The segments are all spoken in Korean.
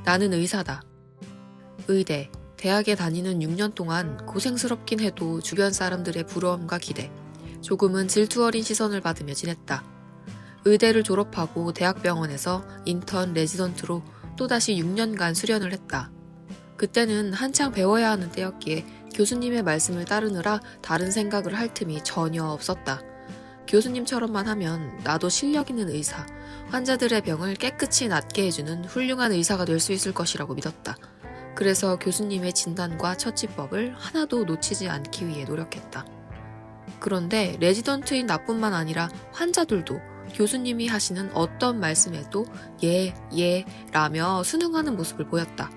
나는 의사다. 의대, 대학에 다니는 6년 동안 고생스럽긴 해도 주변 사람들의 부러움과 기대, 조금은 질투 어린 시선을 받으며 지냈다. 의대를 졸업하고 대학병원에서 인턴 레지던트로 또다시 6년간 수련을 했다. 그때는 한창 배워야 하는 때였기에 교수님의 말씀을 따르느라 다른 생각을 할 틈이 전혀 없었다. 교수님처럼만 하면 나도 실력 있는 의사, 환자들의 병을 깨끗이 낫게 해주는 훌륭한 의사가 될 수 있을 것이라고 믿었다. 그래서 교수님의 진단과 처치법을 하나도 놓치지 않기 위해 노력했다. 그런데 레지던트인 나뿐만 아니라 환자들도 교수님이 하시는 어떤 말씀에도 예, 라며 순응하는 모습을 보였다.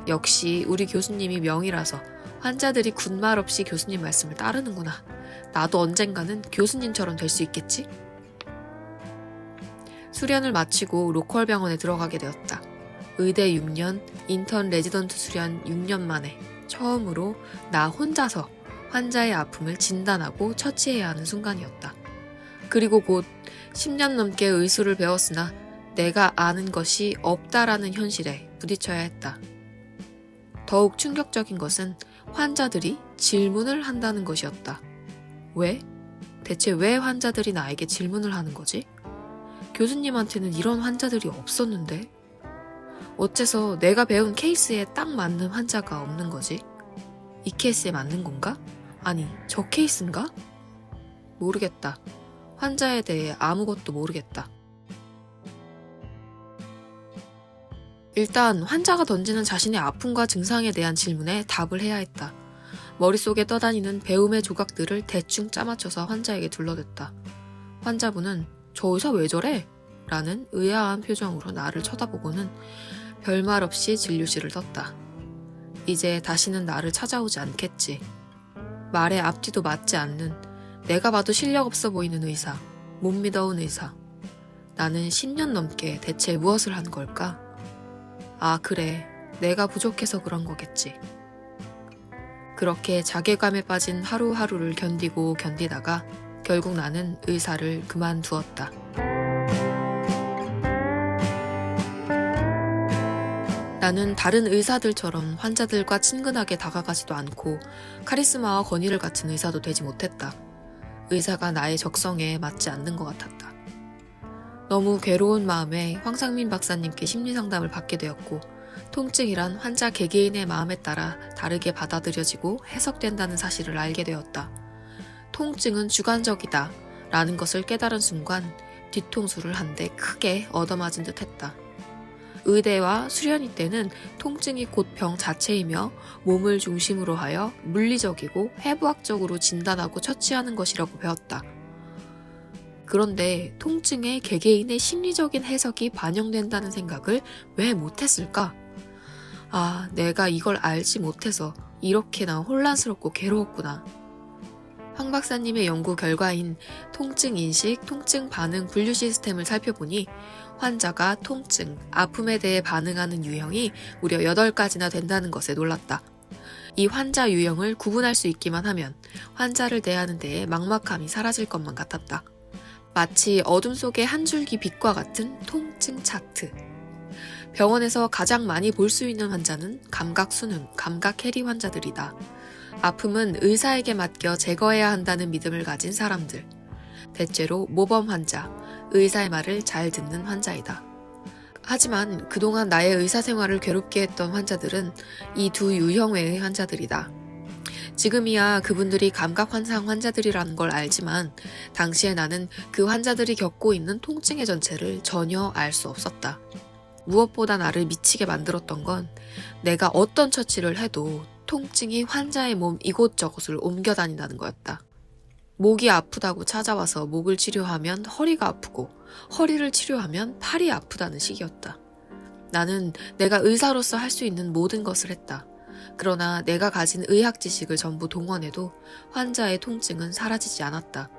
역시 우리 교수님이 명이라서 환자들이 군말 없이 교수님 말씀을 따르는구나. 나도 언젠가는 교수님처럼 될 수 있겠지? 수련을 마치고 로컬 병원에 들어가게 되었다. 의대 6년, 인턴 레지던트 수련 6년 만에 처음으로 나 혼자서 환자의 아픔을 진단하고 처치해야 하는 순간이었다. 그리고 곧 10년 넘게 의술을 배웠으나 내가 아는 것이 없다라는 현실에 부딪혀야 했다. 더욱 충격적인 것은 환자들이 질문을 한다는 것이었다. 왜? 대체 왜 환자들이 나에게 질문을 하는 거지? 교수님한테는 이런 환자들이 없었는데? 어째서 내가 배운 케이스에 딱 맞는 환자가 없는 거지? 이 케이스에 맞는 건가? 아니, 저 케이스인가? 모르겠다. 환자에 대해 아무것도 모르겠다. 일단 환자가 던지는 자신의 아픔과 증상에 대한 질문에 답을 해야 했다. 머릿속에 떠다니는 배움의 조각들을 대충 짜맞춰서 환자에게 둘러댔다. 환자분은 저 의사 왜 저래? 라는 의아한 표정으로 나를 쳐다보고는 별말 없이 진료실을 떴다. 이제 다시는 나를 찾아오지 않겠지. 말의 앞뒤도 맞지 않는, 내가 봐도 실력 없어 보이는 의사, 못 믿어온 의사. 나는 10년 넘게 대체 무엇을 한 걸까? 아, 그래. 내가 부족해서 그런 거겠지. 그렇게 자괴감에 빠진 하루하루를 견디고 견디다가 결국 나는 의사를 그만두었다. 나는 다른 의사들처럼 환자들과 친근하게 다가가지도 않고 카리스마와 권위를 갖춘 의사도 되지 못했다. 의사가 나의 적성에 맞지 않는 것 같았다. 너무 괴로운 마음에 황상민 박사님께 심리상담을 받게 되었고, 통증이란 환자 개개인의 마음에 따라 다르게 받아들여지고 해석된다는 사실을 알게 되었다. 통증은 주관적이다 라는 것을 깨달은 순간 뒤통수를 한 대 크게 얻어맞은 듯 했다. 의대와 수련이 때는 통증이 곧 병 자체이며 몸을 중심으로 하여 물리적이고 해부학적으로 진단하고 처치하는 것이라고 배웠다. 그런데 통증에 개개인의 심리적인 해석이 반영된다는 생각을 왜 못했을까? 아, 내가 이걸 알지 못해서 이렇게나 혼란스럽고 괴로웠구나. 황 박사님의 연구 결과인 통증 인식, 통증 반응 분류 시스템을 살펴보니 환자가 통증, 아픔에 대해 반응하는 유형이 무려 8가지나 된다는 것에 놀랐다. 이 환자 유형을 구분할 수 있기만 하면 환자를 대하는 데에 막막함이 사라질 것만 같았다. 마치 어둠 속의 한 줄기 빛과 같은 통증 차트. 병원에서 가장 많이 볼 수 있는 환자는 감각 순응, 감각 해리 환자들이다. 아픔은 의사에게 맡겨 제거해야 한다는 믿음을 가진 사람들. 대체로 모범 환자, 의사의 말을 잘 듣는 환자이다. 하지만 그동안 나의 의사 생활을 괴롭게 했던 환자들은 이 두 유형의 환자들이다. 지금이야 그분들이 감각 환상 환자들이라는 걸 알지만 당시에 나는 그 환자들이 겪고 있는 통증의 전체를 전혀 알 수 없었다. 무엇보다 나를 미치게 만들었던 건 내가 어떤 처치를 해도 통증이 환자의 몸 이곳저곳을 옮겨 다닌다는 거였다. 목이 아프다고 찾아와서 목을 치료하면 허리가 아프고 허리를 치료하면 팔이 아프다는 식이었다. 나는 내가 의사로서 할 수 있는 모든 것을 했다. 그러나 내가 가진 의학 지식을 전부 동원해도 환자의 통증은 사라지지 않았다.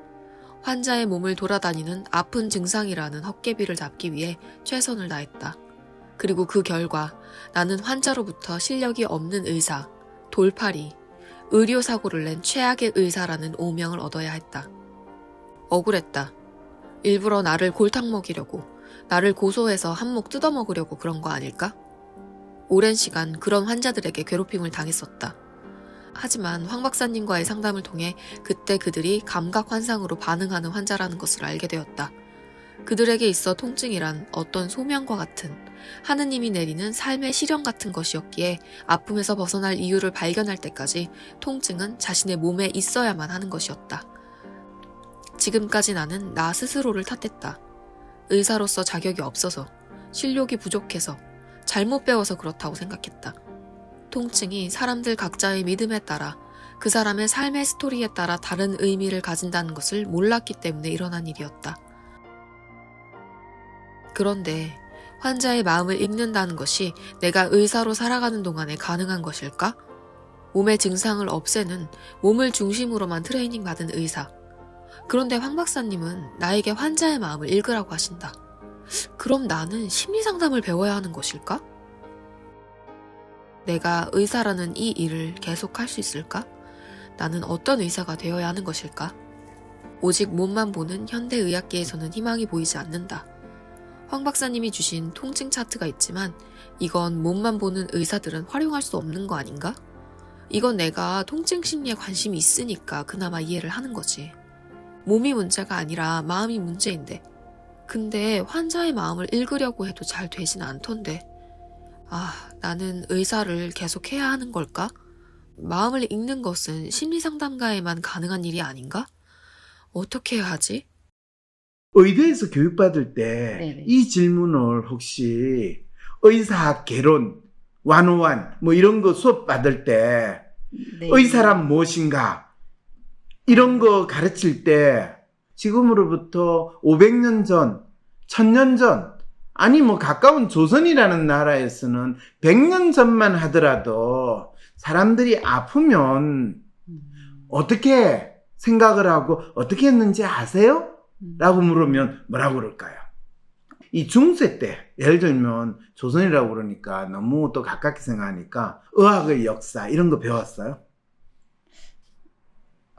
환자의 몸을 돌아다니는 아픈 증상이라는 헛개비를 잡기 위해 최선을 다했다. 그리고 그 결과 나는 환자로부터 실력이 없는 의사, 돌팔이, 의료사고를 낸 최악의 의사라는 오명을 얻어야 했다. 억울했다. 일부러 나를 골탕 먹이려고, 나를 고소해서 한몫 뜯어먹으려고 그런 거 아닐까? 오랜 시간 그런 환자들에게 괴롭힘을 당했었다. 하지만 황 박사님과의 상담을 통해 그때 그들이 감각 환상으로 반응하는 환자라는 것을 알게 되었다. 그들에게 있어 통증이란 어떤 소명과 같은 하느님이 내리는 삶의 시련 같은 것이었기에 아픔에서 벗어날 이유를 발견할 때까지 통증은 자신의 몸에 있어야만 하는 것이었다. 지금까지 나는 나 스스로를 탓했다. 의사로서 자격이 없어서, 실력이 부족해서, 잘못 배워서 그렇다고 생각했다. 통증이 사람들 각자의 믿음에 따라 그 사람의 삶의 스토리에 따라 다른 의미를 가진다는 것을 몰랐기 때문에 일어난 일이었다. 그런데 환자의 마음을 읽는다는 것이 내가 의사로 살아가는 동안에 가능한 것일까? 몸의 증상을 없애는 몸을 중심으로만 트레이닝 받은 의사. 그런데 황 박사님은 나에게 환자의 마음을 읽으라고 하신다. 그럼 나는 심리상담을 배워야 하는 것일까? 내가 의사라는 이 일을 계속 할 수 있을까? 나는 어떤 의사가 되어야 하는 것일까? 오직 몸만 보는 현대의학계에서는 희망이 보이지 않는다. 황 박사님이 주신 통증 차트가 있지만 이건 몸만 보는 의사들은 활용할 수 없는 거 아닌가? 이건 내가 통증 심리에 관심이 있으니까 그나마 이해를 하는 거지. 몸이 문제가 아니라 마음이 문제인데. 근데 환자의 마음을 읽으려고 해도 잘 되진 않던데. 나는 의사를 계속 해야 하는 걸까? 마음을 읽는 것은 심리상담가에만 가능한 일이 아닌가? 어떻게 해야 하지? 의대에서 교육받을 때 네네. 이 질문을 혹시 의사학 개론, 101 뭐 이런 거 수업 받을 때 네. 의사란 무엇인가 이런 거 가르칠 때 지금으로부터 500년 전, 1000년 전 아니 뭐 가까운 조선이라는 나라에서는 100년 전만 하더라도 사람들이 아프면 어떻게 생각을 하고 어떻게 했는지 아세요? 라고 물으면 뭐라고 그럴까요? 이 중세 때 예를 들면 조선이라고 그러니까 너무 또 가깝게 생각하니까 의학의 역사 이런 거 배웠어요?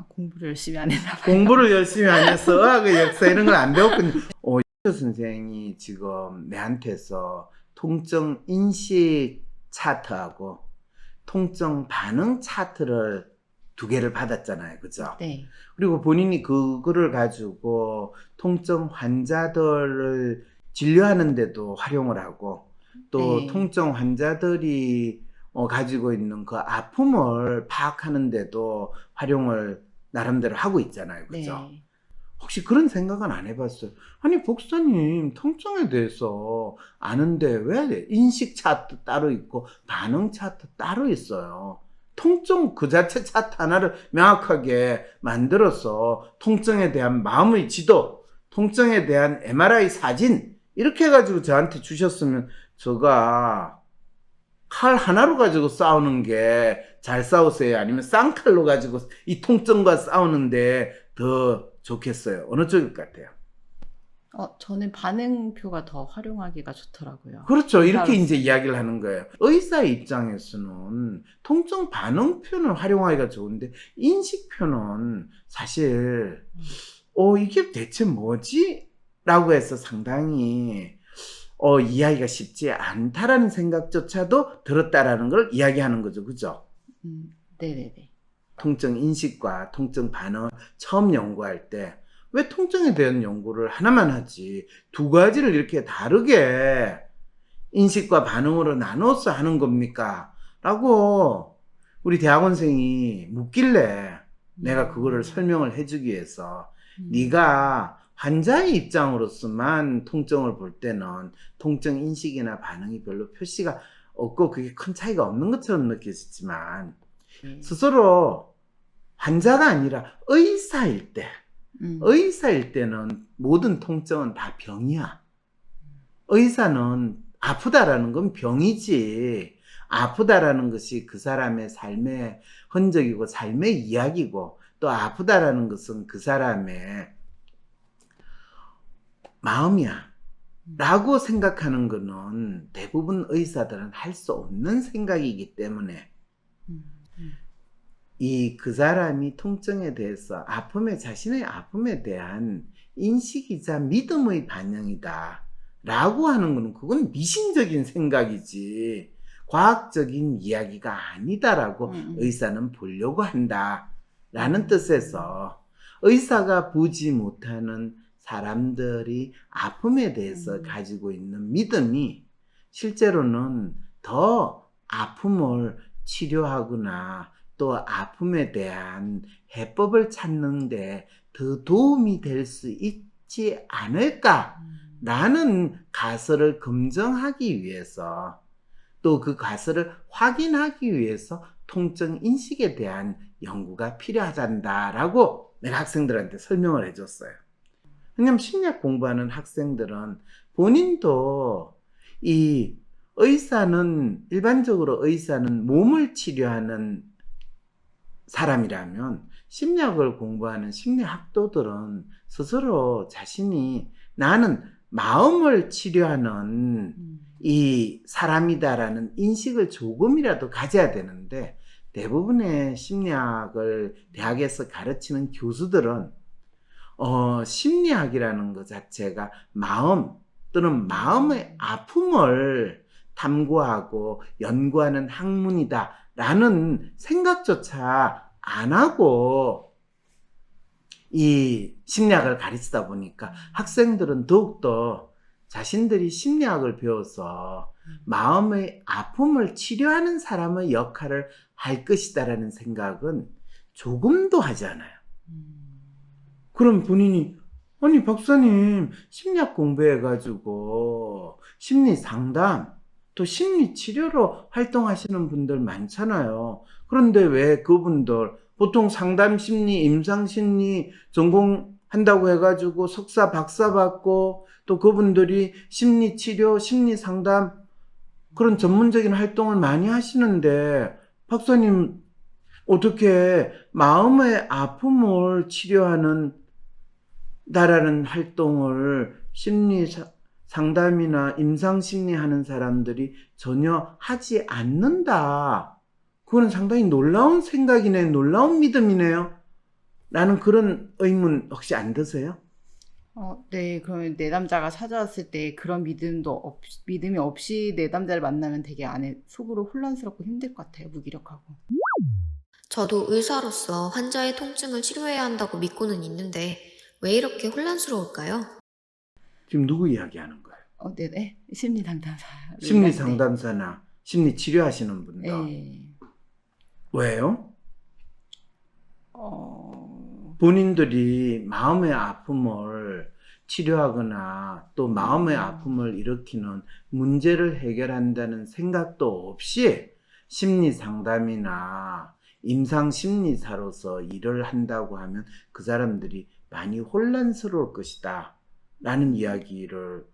공부를 열심히 안 했나 봐요. 공부를 열심히 안 해서 의학의 역사 이런 걸 안 배웠거든요. 선생이 지금 내한테서 통증 인식 차트하고 통증 반응 차트를 2개를 받았잖아요. 그죠? 네. 그리고 본인이 그거를 가지고 통증 환자들을 진료하는데도 활용을 하고 또 네. 통증 환자들이 가지고 있는 그 아픔을 파악하는데도 활용을 나름대로 하고 있잖아요. 그죠? 네. 혹시 그런 생각은 안 해봤어요? 아니 복사님 통증에 대해서 아는데 왜 인식 차트 따로 있고 반응 차트 따로 있어요? 통증 그 자체 차트 하나를 명확하게 만들어서 통증에 대한 마음의 지도, 통증에 대한 MRI 사진 이렇게 해가지고 저한테 주셨으면 제가 칼 하나로 가지고 싸우는 게 잘 싸우세요? 아니면 쌍칼로 가지고 이 통증과 싸우는데 더 좋겠어요? 어느 쪽일 것 같아요? 저는 반응표가 더 활용하기가 좋더라고요. 그렇죠. 이렇게 의사로서. 이제 이야기를 하는 거예요. 의사의 입장에서는 통증 반응표는 활용하기가 좋은데 인식표는 사실 이게 대체 뭐지? 라고 해서 상당히 이해하기가 쉽지 않다라는 생각조차도 들었다라는 걸 이야기하는 거죠. 그죠? 네네네. 통증 인식과 통증 반응을 처음 연구할 때 왜 통증에 대한 연구를 하나만 하지 2가지를 이렇게 다르게 인식과 반응으로 나눠서 하는 겁니까? 라고 우리 대학원생이 묻길래 내가 그거를 설명을 해주기 위해서 네가 환자의 입장으로서만 통증을 볼 때는 통증 인식이나 반응이 별로 표시가 없고 그게 큰 차이가 없는 것처럼 느껴지지만 스스로 환자가 아니라 의사일 때는 모든 통증은 다 병이야. 의사는 아프다라는 건 병이지. 아프다라는 것이 그 사람의 삶의 흔적이고 삶의 이야기고 또 아프다라는 것은 그 사람의 마음이야. 라고 생각하는 거는 대부분 의사들은 할 수 없는 생각이기 때문에 그 사람이 통증에 대해서 자신의 아픔에 대한 인식이자 믿음의 반영이다 라고 하는 거는 그건 미신적인 생각이지 과학적인 이야기가 아니다라고 음. 의사는 보려고 한다라는 뜻에서 의사가 보지 못하는 사람들이 아픔에 대해서 가지고 있는 믿음이 실제로는 더 아픔을 치료하거나 또 아픔에 대한 해법을 찾는데 더 도움이 될 수 있지 않을까라는 가설을 검증하기 위해서 또 그 가설을 확인하기 위해서 통증 인식에 대한 연구가 필요하단다라고 내가 학생들한테 설명을 해줬어요. 왜냐면 심리학 공부하는 학생들은 본인도 이 일반적으로 의사는 몸을 치료하는 사람이라면 심리학을 공부하는 심리학도들은 스스로 자신이 나는 마음을 치료하는 이 사람이다라는 인식을 조금이라도 가져야 되는데 대부분의 심리학을 대학에서 가르치는 교수들은 심리학이라는 것 자체가 마음 또는 마음의 아픔을 탐구하고 연구하는 학문이다라는 생각조차 안 하고 이 심리학을 가르치다 보니까 학생들은 더욱더 자신들이 심리학을 배워서 마음의 아픔을 치료하는 사람의 역할을 할 것이다라는 생각은 조금도 하지 않아요. 그럼 본인이 아니 박사님 심리학 공부해가지고 심리 상담 또 심리 치료로 활동하시는 분들 많잖아요. 그런데 왜 그분들 보통 상담 심리, 임상 심리 전공한다고 해가지고 석사, 박사 받고 또 그분들이 심리 치료, 심리 상담 그런 전문적인 활동을 많이 하시는데 박사님 어떻게 마음의 아픔을 치료하는 나라는 활동을 심리 상담이나 임상 심리 하는 사람들이 전혀 하지 않는다. 그건 상당히 놀라운 생각이네, 놀라운 믿음이네요. 라는 그런 의문 혹시 안 드세요? 네, 그러면 내담자가 찾아왔을 때 그런 믿음이 없이 내담자를 만나면 되게 안에 속으로 혼란스럽고 힘들 것 같아요. 무기력하고. 저도 의사로서 환자의 통증을 치료해야 한다고 믿고는 있는데 왜 이렇게 혼란스러울까요? 지금 누구 이야기하는 거예요? 네네. 심리 상담사. 심리 상담사나 심리 치료하시는 분들. 네. 왜요? 본인들이 마음의 아픔을 치료하거나 또 마음의 아픔을 일으키는 문제를 해결한다는 생각도 없이 심리 상담이나 임상 심리사로서 일을 한다고 하면 그 사람들이 많이 혼란스러울 것이다 라는 이야기를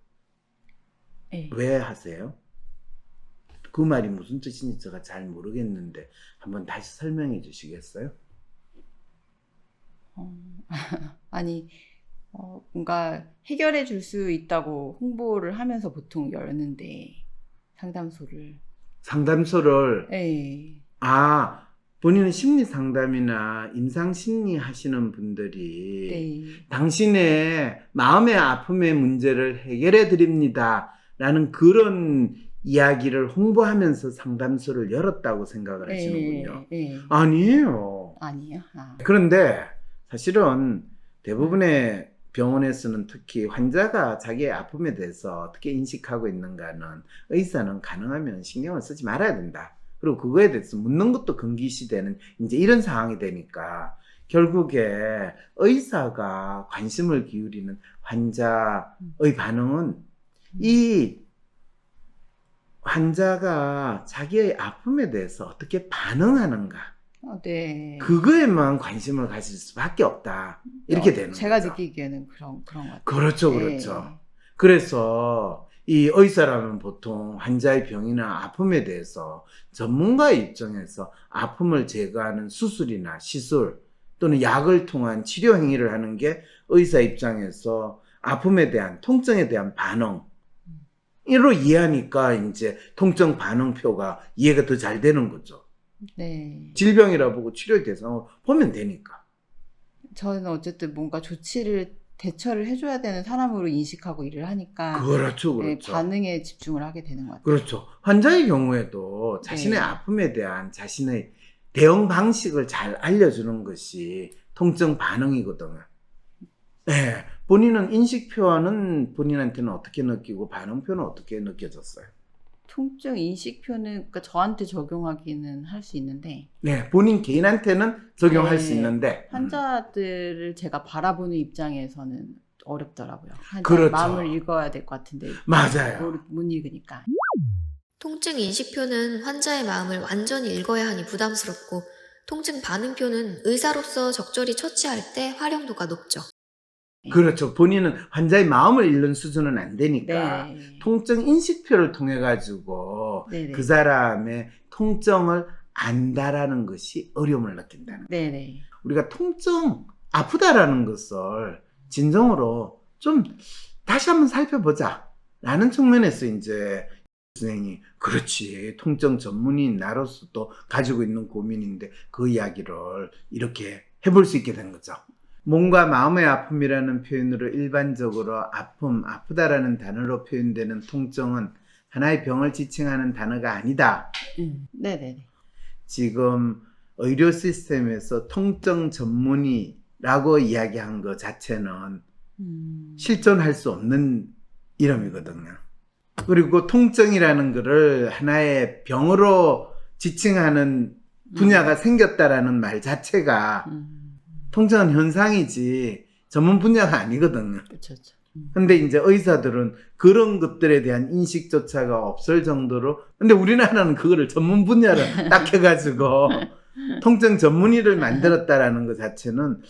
네. 왜 하세요? 그 말이 무슨 뜻인지 제가 잘 모르겠는데 한번 다시 설명해 주시겠어요? 아니, 뭔가 해결해 줄 수 있다고 홍보를 하면서 보통 열는데, 상담소를. 네. 본인은 심리 상담이나 임상 심리 하시는 분들이 네. 당신의 마음의 아픔의 문제를 해결해 드립니다 라는 그런 이야기를 홍보하면서 상담소를 열었다고 생각을 하시는군요. 네. 아니에요. 아니에요? 그런데 사실은 대부분의 병원에서는 특히 환자가 자기의 아픔에 대해서 어떻게 인식하고 있는가는 의사는 가능하면 신경을 쓰지 말아야 된다. 그리고 그거에 대해서 묻는 것도 금기시되는 이제 이런 상황이 되니까 결국에 의사가 관심을 기울이는 환자의 반응은 이 환자가 자기의 아픔에 대해서 어떻게 반응하는가 네. 그거에만 관심을 가질 수밖에 없다 이렇게 되는 제가 거죠. 느끼기에는 그런 것 같아요. 그렇죠. 네. 그래서 이 의사라면 보통 환자의 병이나 아픔에 대해서 전문가의 입장에서 아픔을 제거하는 수술이나 시술 또는 약을 통한 치료 행위를 하는 게 의사 입장에서 아픔에 대한 통증에 대한 반응 이로 이해하니까 이제 통증 반응표가 이해가 더 잘 되는 거죠. 네. 질병이라 보고 치료의 대상을 보면 되니까. 저는 어쨌든 뭔가 조치를 대처를 해줘야 되는 사람으로 인식하고 일을 하니까 그렇죠, 네, 그렇죠. 반응에 집중을 하게 되는 것 같아요. 그렇죠. 환자의 경우에도 자신의 네. 아픔에 대한 자신의 대응 방식을 잘 알려주는 것이 통증 반응이거든요. 네. 본인은 인식 표현은 본인한테는 어떻게 느끼고 반응표는 어떻게 느껴졌어요? 통증 인식표는 그러니까 저한테 적용하기는 할 수 있는데 네, 본인 개인한테는 적용할 네. 수 있는데 환자들을 제가 바라보는 입장에서는 어렵더라고요. 환자의 그렇죠. 마음을 읽어야 될 것 같은데 맞아요. 못 읽으니까. 통증 인식표는 환자의 마음을 완전히 읽어야 하니 부담스럽고, 통증 반응표는 의사로서 적절히 처치할 때 활용도가 높죠. 그렇죠. 본인은 환자의 마음을 읽는 수준은 안 되니까 네. 통증 인식표를 통해 가지고 네네. 그 사람의 통증을 안다라는 것이 어려움을 느낀다는 거예요. 네네. 우리가 통증 아프다라는 것을 진정으로 좀 다시 한번 살펴보자 라는 측면에서 이제 선생님이 그렇지, 통증 전문인 나로서 또 가지고 있는 고민인데 그 이야기를 이렇게 해볼 수 있게 된 거죠. 몸과 마음의 아픔이라는 표현으로 일반적으로 아픔, 아프다라는 단어로 표현되는 통증은 하나의 병을 지칭하는 단어가 아니다. 네네네. 지금 의료 시스템에서 통증 전문의라고 이야기한 것 자체는 실존할 수 없는 이름이거든요. 그리고 통증이라는 것을 하나의 병으로 지칭하는 분야가 생겼다라는 말 자체가 통증은 현상이지 전문 분야가 아니거든요. 그렇죠. 근데 이제 의사들은 그런 것들에 대한 인식조차가 없을 정도로, 근데 우리나라는 그거를 전문 분야로 딱 해가지고 통증 전문의를 만들었다라는 것 자체는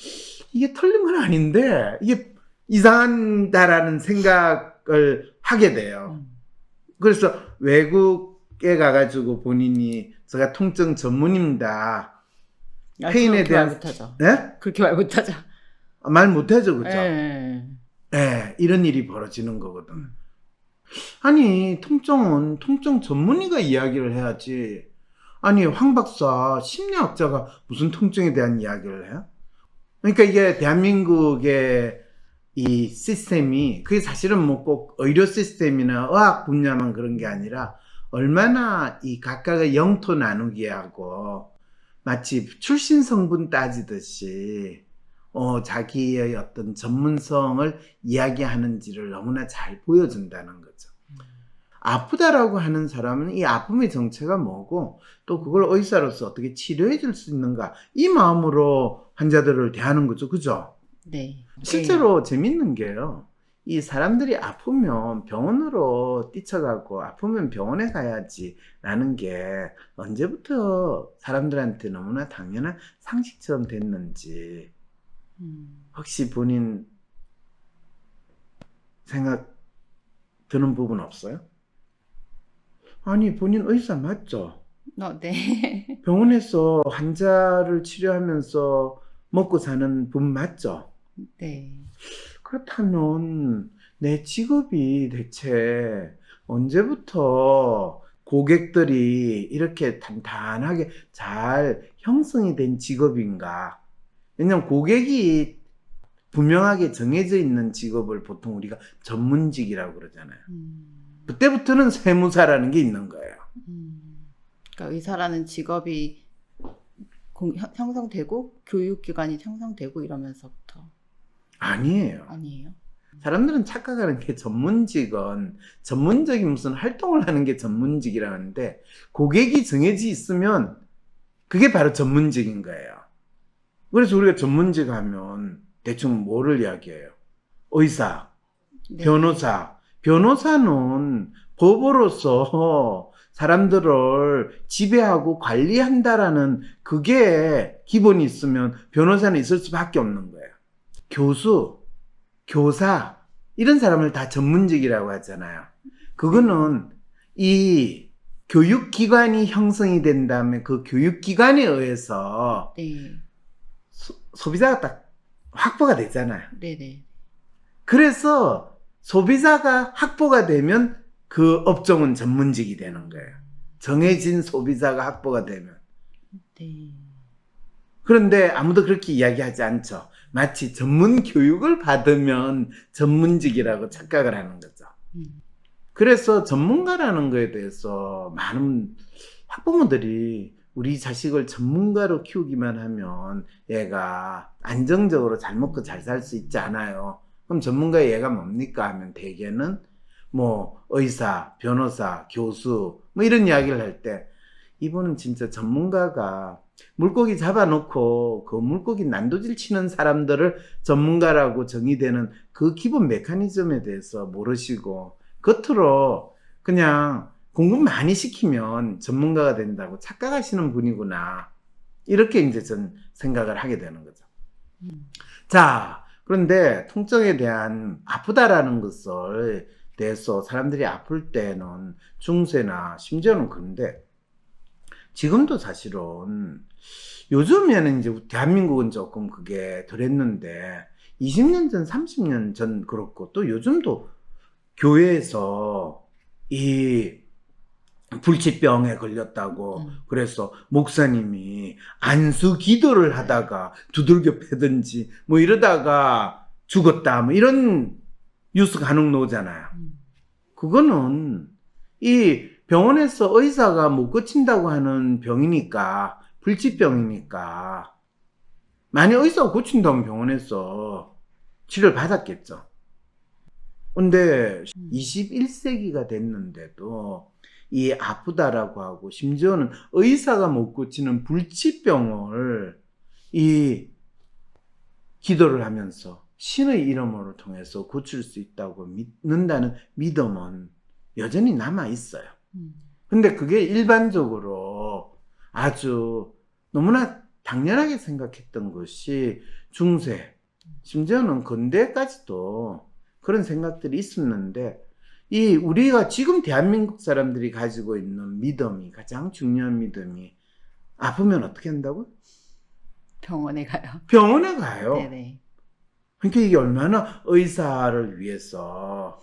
이게 틀린 건 아닌데 이게 이상하다라는 생각을 하게 돼요. 그래서 외국에 가가지고 본인이 제가 통증 전문입니다. 페인에 그렇게 대한 말 못하죠. 네? 그렇게 말 못하죠. 말 못하죠, 그죠? 네. 네, 이런 일이 벌어지는 거거든. 아니, 통증은 통증 전문의가 이야기를 해야지. 아니, 황 박사, 심리학자가 무슨 통증에 대한 이야기를 해요? 그러니까 이게 대한민국의 이 시스템이, 그게 사실은 뭐 꼭 의료 시스템이나 의학 분야만 그런 게 아니라 얼마나 이 각각의 영토 나누기 하고 마치 출신 성분 따지듯이 자기의 어떤 전문성을 이야기하는지를 너무나 잘 보여준다는 거죠. 아프다라고 하는 사람은 이 아픔의 정체가 뭐고 또 그걸 의사로서 어떻게 치료해 줄 수 있는가, 이 마음으로 환자들을 대하는 거죠. 그죠? 네. 실제로 재밌는 게요. 이 사람들이 아프면 병원으로 뛰쳐가고 아프면 병원에 가야지 라는 게 언제부터 사람들한테 너무나 당연한 상식처럼 됐는지 혹시 본인 생각 드는 부분 없어요? 아니, 본인 의사 맞죠? 네. 병원에서 환자를 치료하면서 먹고 사는 분 맞죠? 네. 그렇다면 내 직업이 대체 언제부터 고객들이 이렇게 단단하게 잘 형성이 된 직업인가? 왜냐면 고객이 분명하게 정해져 있는 직업을 보통 우리가 전문직이라고 그러잖아요. 그때부터는 세무사라는 게 있는 거예요. 그러니까 의사라는 직업이 형성되고 교육기관이 형성되고 이러면서부터 아니에요. 아니에요? 사람들은 착각하는 게 전문직은 전문적인 무슨 활동을 하는 게 전문직이라는데 고객이 정해져 있으면 그게 바로 전문직인 거예요. 그래서 우리가 전문직 하면 대충 뭐를 이야기해요? 의사, 네. 변호사. 변호사는 법으로서 사람들을 지배하고 관리한다라는 그게 기본이 있으면 변호사는 있을 수밖에 없는 거예요. 교수, 교사, 이런 사람을 다 전문직이라고 하잖아요. 그거는 이 교육기관이 형성이 된 다음에 그 교육기관에 의해서 네. 소비자가 딱 확보가 되잖아요. 네네. 그래서 소비자가 확보가 되면 그 업종은 전문직이 되는 거예요. 정해진 소비자가 확보가 되면. 네. 그런데 아무도 그렇게 이야기하지 않죠. 마치 전문 교육을 받으면 전문직이라고 착각을 하는 거죠. 그래서 전문가라는 거에 대해서 많은 학부모들이 우리 자식을 전문가로 키우기만 하면 얘가 안정적으로 잘 먹고 잘 살 수 있지 않아요. 그럼 전문가의 얘가 뭡니까 하면 대개는 뭐 의사, 변호사, 교수 뭐 이런 이야기를 할 때 이분은 진짜 전문가가 물고기 잡아놓고 그 물고기 난도질 치는 사람들을 전문가라고 정의되는 그 기본 메커니즘에 대해서 모르시고 겉으로 그냥 공부 많이 시키면 전문가가 된다고 착각하시는 분이구나. 이렇게 이제 전 생각을 하게 되는 거죠. 자, 그런데 통증에 대한 아프다라는 것을 대해서 사람들이 아플 때는 중세나 심지어는 그런데 지금도 사실은 요즘에는 이제 대한민국은 조금 그게 덜했는데 20년 전, 30년 전 그렇고 또 요즘도 교회에서 이 불치병에 걸렸다고 그래서 목사님이 안수 기도를 하다가 두들겨 패든지 뭐 이러다가 죽었다 뭐 이런 뉴스 간혹 나오잖아요. 그거는 이 병원에서 의사가 못 고친다고 하는 병이니까 불치병이니까 만약 의사가 고친다면 병원에서 치료를 받았겠죠. 근데 21세기가 됐는데도 이 아프다라고 하고 심지어는 의사가 못 고치는 불치병을 이 기도를 하면서 신의 이름으로 통해서 고칠 수 있다고 믿는다는 믿음은 여전히 남아 있어요. 근데 그게 일반적으로 아주 너무나 당연하게 생각했던 것이 중세, 심지어는 근대까지도 그런 생각들이 있었는데 이 우리가 지금 대한민국 사람들이 가지고 있는 믿음이 가장 중요한 믿음이 아프면 어떻게 한다고? 병원에 가요. 병원에 가요. 네네. 그러니까 이게 얼마나 의사를 위해서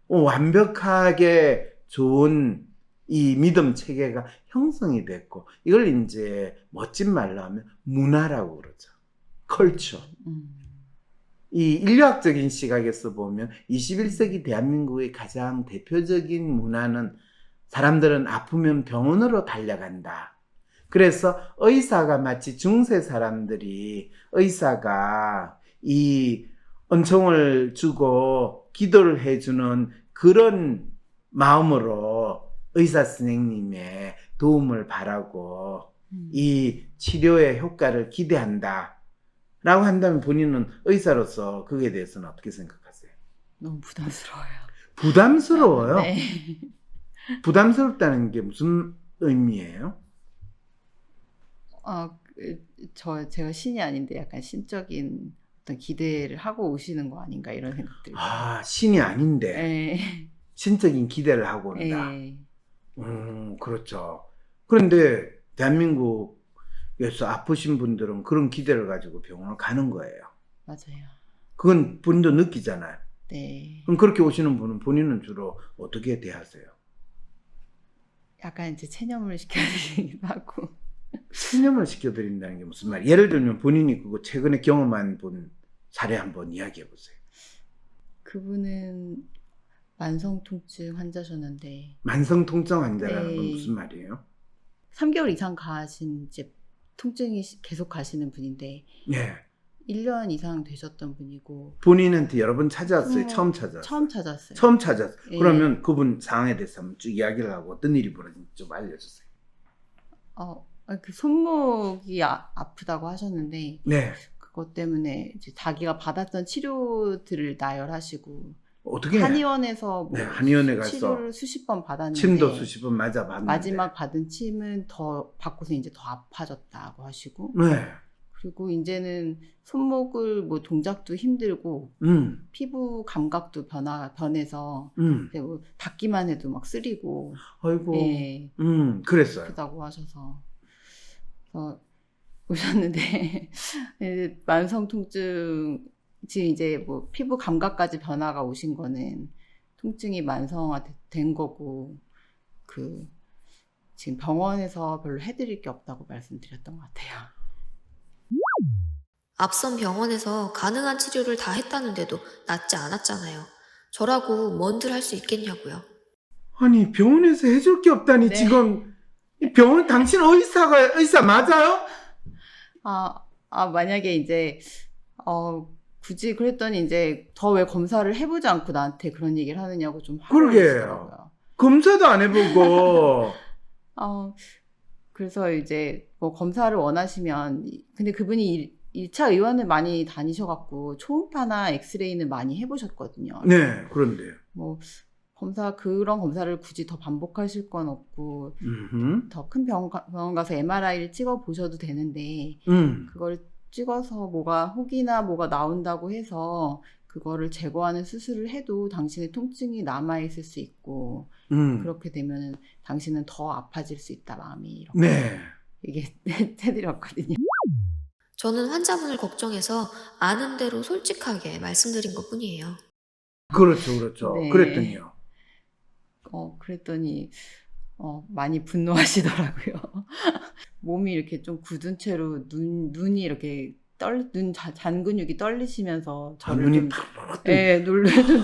완벽하게 좋은 이 믿음 체계가 형성이 됐고 이걸 이제 멋진 말로 하면 문화라고 그러죠. 컬처. 이 인류학적인 시각에서 보면 21세기 대한민국의 가장 대표적인 문화는 사람들은 아프면 병원으로 달려간다. 그래서 의사가 마치 중세 사람들이 의사가 이 은총을 주고 기도를 해주는 그런 마음으로 의사 선생님의 도움을 바라고 이 치료의 효과를 기대한다. 라고 한다면 본인은 의사로서 그에 대해서는 어떻게 생각하세요? 너무 부담스러워요. 부담스러워요? 네. 부담스럽다는 게 무슨 의미예요? 제가 신이 아닌데 약간 신적인 어떤 기대를 하고 오시는 거 아닌가 이런 생각들이. 아, 신이 아닌데 네. 신적인 기대를 하고 온다. 네. 그렇죠. 그런데 대한민국에서 아프신 분들은 그런 기대를 가지고 병원을 가는 거예요. 맞아요. 그건 본인도 느끼잖아요. 네. 그럼 그렇게 오시는 분은 본인은 주로 어떻게 대하세요? 약간 이제 체념을 시켜드리기도 하고. 체념을 시켜드린다는 게 무슨 말이에요? 예를 들면 본인이 그거 최근에 경험한 분 사례 한번 이야기해 보세요. 그분은 만성 통증 환자셨는데 만성 통증 환자라는 건 네. 무슨 말이에요? 3개월 이상 가신 이제 통증이 계속 가시는 분인데 예. 1년 이상 되셨던 분이고 본인한테 여러 번 찾아왔어요? 처음 찾아왔어요? 처음 찾았어요. 처음 찾았어요. 예. 그러면 그분 상황에 대해서 한번 쭉 이야기를 하고 어떤 일이 벌어진지 좀 알려주세요. 그 손목이 아프다고 하셨는데 네. 그것 때문에 이제 자기가 받았던 치료들을 나열하시고 어떻게 한의원에서 뭐 네, 한의원에 가서 치료를 수십 번 받았는데 침도 수십 번 맞아봤는데 마지막 받은 침은 더 받고서 이제 더 아파졌다고 하시고 네. 그리고 이제는 손목을 뭐 동작도 힘들고 피부 감각도 변해서 뭐 닿기만 해도 막 쓰리고 아이고 네, 그랬어요. 아프다고 하셔서 오셨는데 만성 통증 지금 이제 뭐 피부 감각까지 변화가 오신 거는 통증이 만성화된 거고 지금 병원에서 별로 해드릴 게 없다고 말씀드렸던 것 같아요. 앞선 병원에서 가능한 치료를 다 했다는데도 낫지 않았잖아요. 저라고 뭔들 할 수 있겠냐고요. 아니, 병원에서 해줄 게 없다니, 네. 지금. 이 병원, 당신 의사 맞아요? 만약에 이제, 굳이 그랬더니 이제 더 왜 검사를 해보지 않고 나한테 그런 얘기를 하느냐고 좀 화를 그러게요. 내시더라고요. 검사도 안 해보고. 그래서 이제 뭐 검사를 원하시면, 근데 그분이 1차 의원을 많이 다니셔갖고 초음파나 엑스레이는 많이 해보셨거든요. 네, 그런데요. 뭐 그런 검사를 굳이 더 반복하실 건 없고 더 큰 병원 가서 MRI를 찍어 보셔도 되는데 그걸 찍어서 혹이나 뭐가 나온다고 해서 그거를 제거하는 수술을 해도 당신의 통증이 남아있을 수 있고 그렇게 되면은 당신은 더 아파질 수 있다, 마음이. 이렇게 네. 이게 해드렸거든요. 저는 환자분을 걱정해서 아는 대로 솔직하게 말씀드린 것 뿐이에요. 그렇죠. 네. 그랬더니요. 그랬더니 많이 분노하시더라고요. 몸이 이렇게 좀 굳은 채로 눈이 이렇게 잔 근육이 떨리시면서 저를 눈이 좀 탁.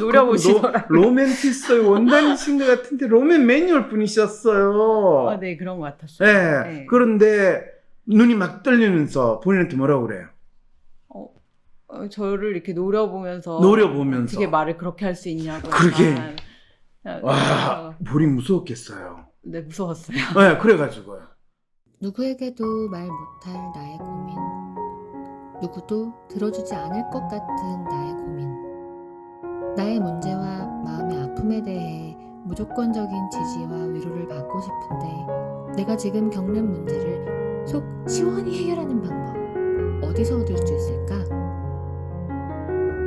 노려보시더라고요. 로맨티스트의 원단이신 것 같은데 로맨 매뉴얼 분이셨어요. 네, 그런 것 같았어요. 네. 네. 그런데 눈이 막 떨리면서 본인한테 뭐라고 그래요? 저를 이렇게 노려보면서 어떻게 말을 그렇게 할 수 있냐고. 그러게. 약간, 와, 볼이 무서웠겠어요. 네, 무서웠어요. 네, 그래가지고요. 누구에게도 말 못할 나의 고민, 누구도 들어주지 않을 것 같은 나의 고민, 나의 문제와 마음의 아픔에 대해 무조건적인 지지와 위로를 받고 싶은데 내가 지금 겪는 문제를 속 시원히 해결하는 방법 어디서 얻을 수 있을까?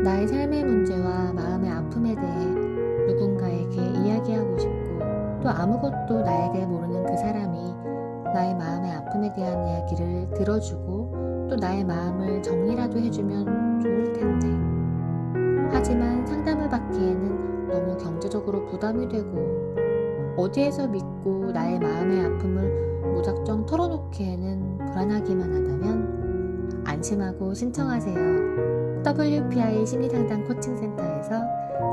나의 삶의 문제와 마음의 아픔에 대해 누군가에게 이야기하고 싶고 또 아무것도 나에게 모르는 그 사람이 나의 마음의 아픔에 대한 이야기를 들어주고 또 나의 마음을 정리라도 해주면 좋을 텐데 하지만 상담을 받기에는 너무 경제적으로 부담이 되고 어디에서 믿고 나의 마음의 아픔을 무작정 털어놓기에는 불안하기만 하다면 안심하고 신청하세요. WPI 심리상담 코칭센터에서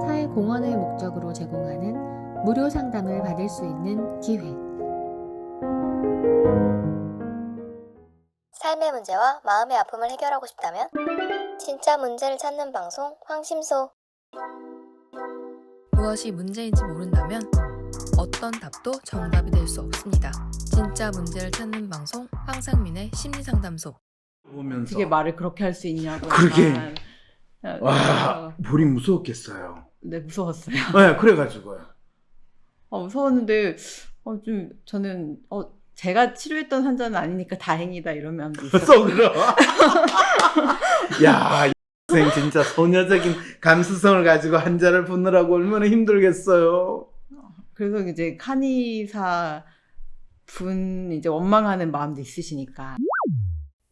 사회공헌을 목적으로 제공하는 무료 상담을 받을 수 있는 기회. 삶의 문제와 마음의 아픔을 해결하고 싶다면 진짜 문제를 찾는 방송 황심소. 무엇이 문제인지 모른다면 어떤 답도 정답이 될 수 없습니다. 진짜 문제를 찾는 방송 황상민의 심리상담소. 보면서 어떻게 말을 그렇게 할 수 있냐고. 그러게. 약간, 와, 볼이 무서웠겠어요. 네, 무서웠어요. 네, 그래가지고요. 무서웠는데 저는 제가 치료했던 환자는 아니니까 다행이다 이런 마음도 있었어요. 속으로. 야, 이 선생 진짜 소녀적인 감수성을 가지고 환자를 보느라고 얼마나 힘들겠어요. 그래서 이제 한의사 분 이제 원망하는 마음도 있으시니까.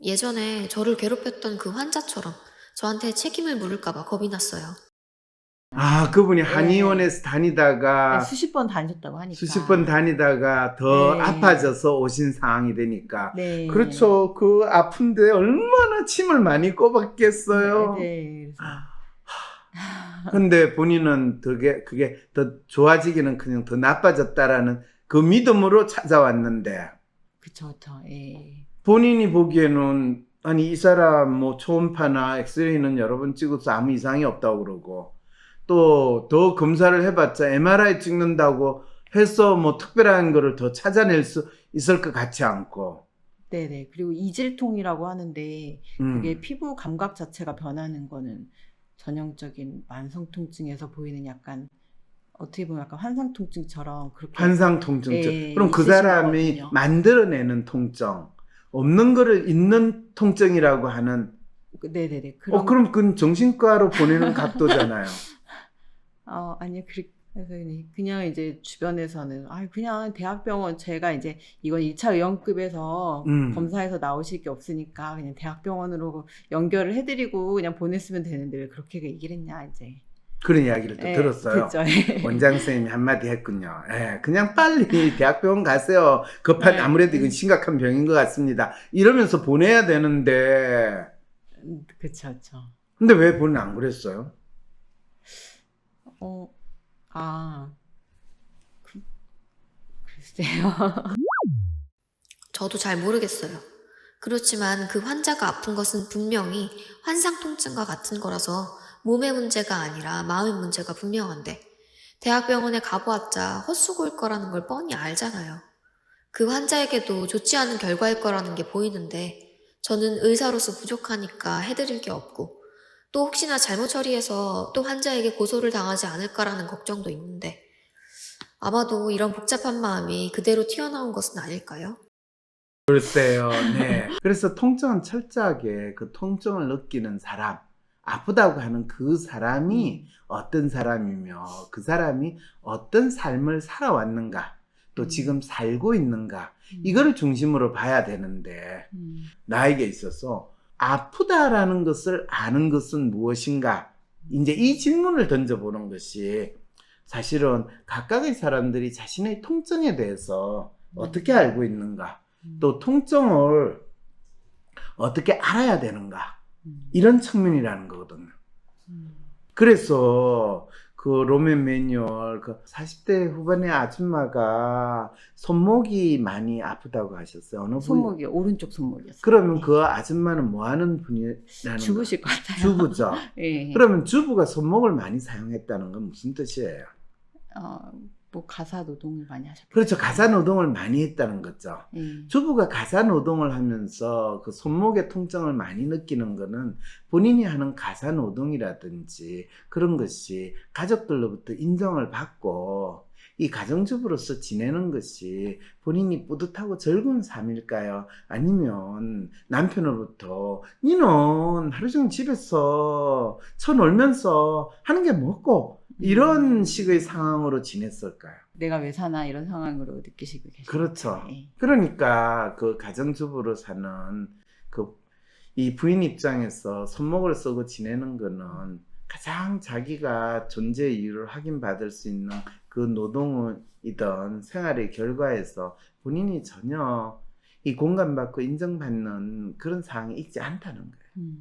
예전에 저를 괴롭혔던 그 환자처럼 저한테 책임을 물을까봐 겁이 났어요. 아, 그분이 한의원에서 다니다가 수십 번 다니셨다고 하니까. 수십 번 다니다가 더 네. 아파져서 오신 상황이 되니까. 네. 그렇죠. 그 아픈데 얼마나 침을 많이 꼽았겠어요. 네. 그래서 근데 본인은 그게 더 좋아지기는 그냥 더 나빠졌다라는 그 믿음으로 찾아왔는데 그쵸. 예. 본인이 보기에는 아니 이 사람 뭐 초음파나 엑스레이는 여러 번 찍어서 아무 이상이 없다고 그러고 또 더 검사를 해봤자 MRI 찍는다고 해서 뭐 특별한 거를 더 찾아낼 수 있을 것 같지 않고. 네네. 그리고 이질통이라고 하는데 그게 피부 감각 자체가 변하는 거는 전형적인 만성 통증에서 보이는 약간 어떻게 보면 약간 환상 통증처럼 그렇게 환상 통증증. 예, 그럼 그 있으신 사람이 거거든요. 만들어내는 통증, 없는 거를 있는 통증이라고 하는. 네네네. 그럼 그건 정신과로 보내는 각도잖아요. 아니요. 그래서 그냥 이제 주변에서는 그냥 대학병원 제가 이제 이건 2차 의원급에서 검사해서 나오실 게 없으니까 그냥 대학병원으로 연결을 해드리고 그냥 보냈으면 되는데 왜 그렇게 얘기를 했냐 이제. 그런 이야기를 또 들었어요. 그죠. 원장 선생님이 한마디 했군요. 그냥 빨리 대학병원 가세요. 네. 아무래도 이건 심각한 병인 것 같습니다. 이러면서 보내야 되는데 그쵸, 그쵸. 근데 왜 본인 안 그랬어요? 아, 글쎄요. 저도 잘 모르겠어요. 그렇지만 그 환자가 아픈 것은 분명히 환상 통증과 같은 거라서 몸의 문제가 아니라 마음의 문제가 분명한데 대학병원에 가보았자 헛수고일 거라는 걸 뻔히 알잖아요. 그 환자에게도 좋지 않은 결과일 거라는 게 보이는데 저는 의사로서 부족하니까 해드릴 게 없고 또 혹시나 잘못 처리해서 또 환자에게 고소를 당하지 않을까라는 걱정도 있는데 아마도 이런 복잡한 마음이 그대로 튀어나온 것은 아닐까요? 글쎄요, 네. 그래서 통증은 철저하게 그 통증을 느끼는 사람, 아프다고 하는 그 사람이 어떤 사람이며 그 사람이 어떤 삶을 살아왔는가, 또 지금 살고 있는가, 이거를 중심으로 봐야 되는데, 나에게 있어서 아프다라는 것을 아는 것은 무엇인가? 이제 이 질문을 던져보는 것이 사실은 각각의 사람들이 자신의 통증에 대해서 어떻게 알고 있는가? 또 통증을 어떻게 알아야 되는가? 이런 측면이라는 거거든요. 그래서 그 로맨 매뉴얼, 그 40대 후반의 아줌마가 손목이 많이 아프다고 하셨어요. 어느 부위? 손목이 오른쪽 손목이었어요. 그러면 네. 그 아줌마는 뭐 하는 분이라는 죽으실 것 같아요. 주부죠. 예. 그러면 주부가 손목을 많이 사용했다는 건 무슨 뜻이에요? 뭐 가사 노동을 많이 하셨죠. 그렇죠. 가사 노동을 많이 했다는 거죠. 예. 주부가 가사 노동을 하면서 그 손목의 통증을 많이 느끼는 거는 본인이 하는 가사 노동이라든지 그런 것이 가족들로부터 인정을 받고 이 가정주부로서 지내는 것이 본인이 뿌듯하고 즐거운 삶일까요? 아니면 남편으로부터 니는 하루 종일 집에서 쳐놀면서 하는 게 뭐고 이런 식의 상황으로 지냈을까요? 내가 왜 사나 이런 상황으로 느끼시고 계시죠. 그렇죠. 예. 그러니까 그 가정주부로 사는 그 이 부인 입장에서 손목을 쓰고 지내는 거는 가장 자기가 존재 이유를 확인받을 수 있는 그 노동이든 생활의 결과에서 본인이 전혀 이 공감받고 인정받는 그런 상황이 있지 않다는 거예요.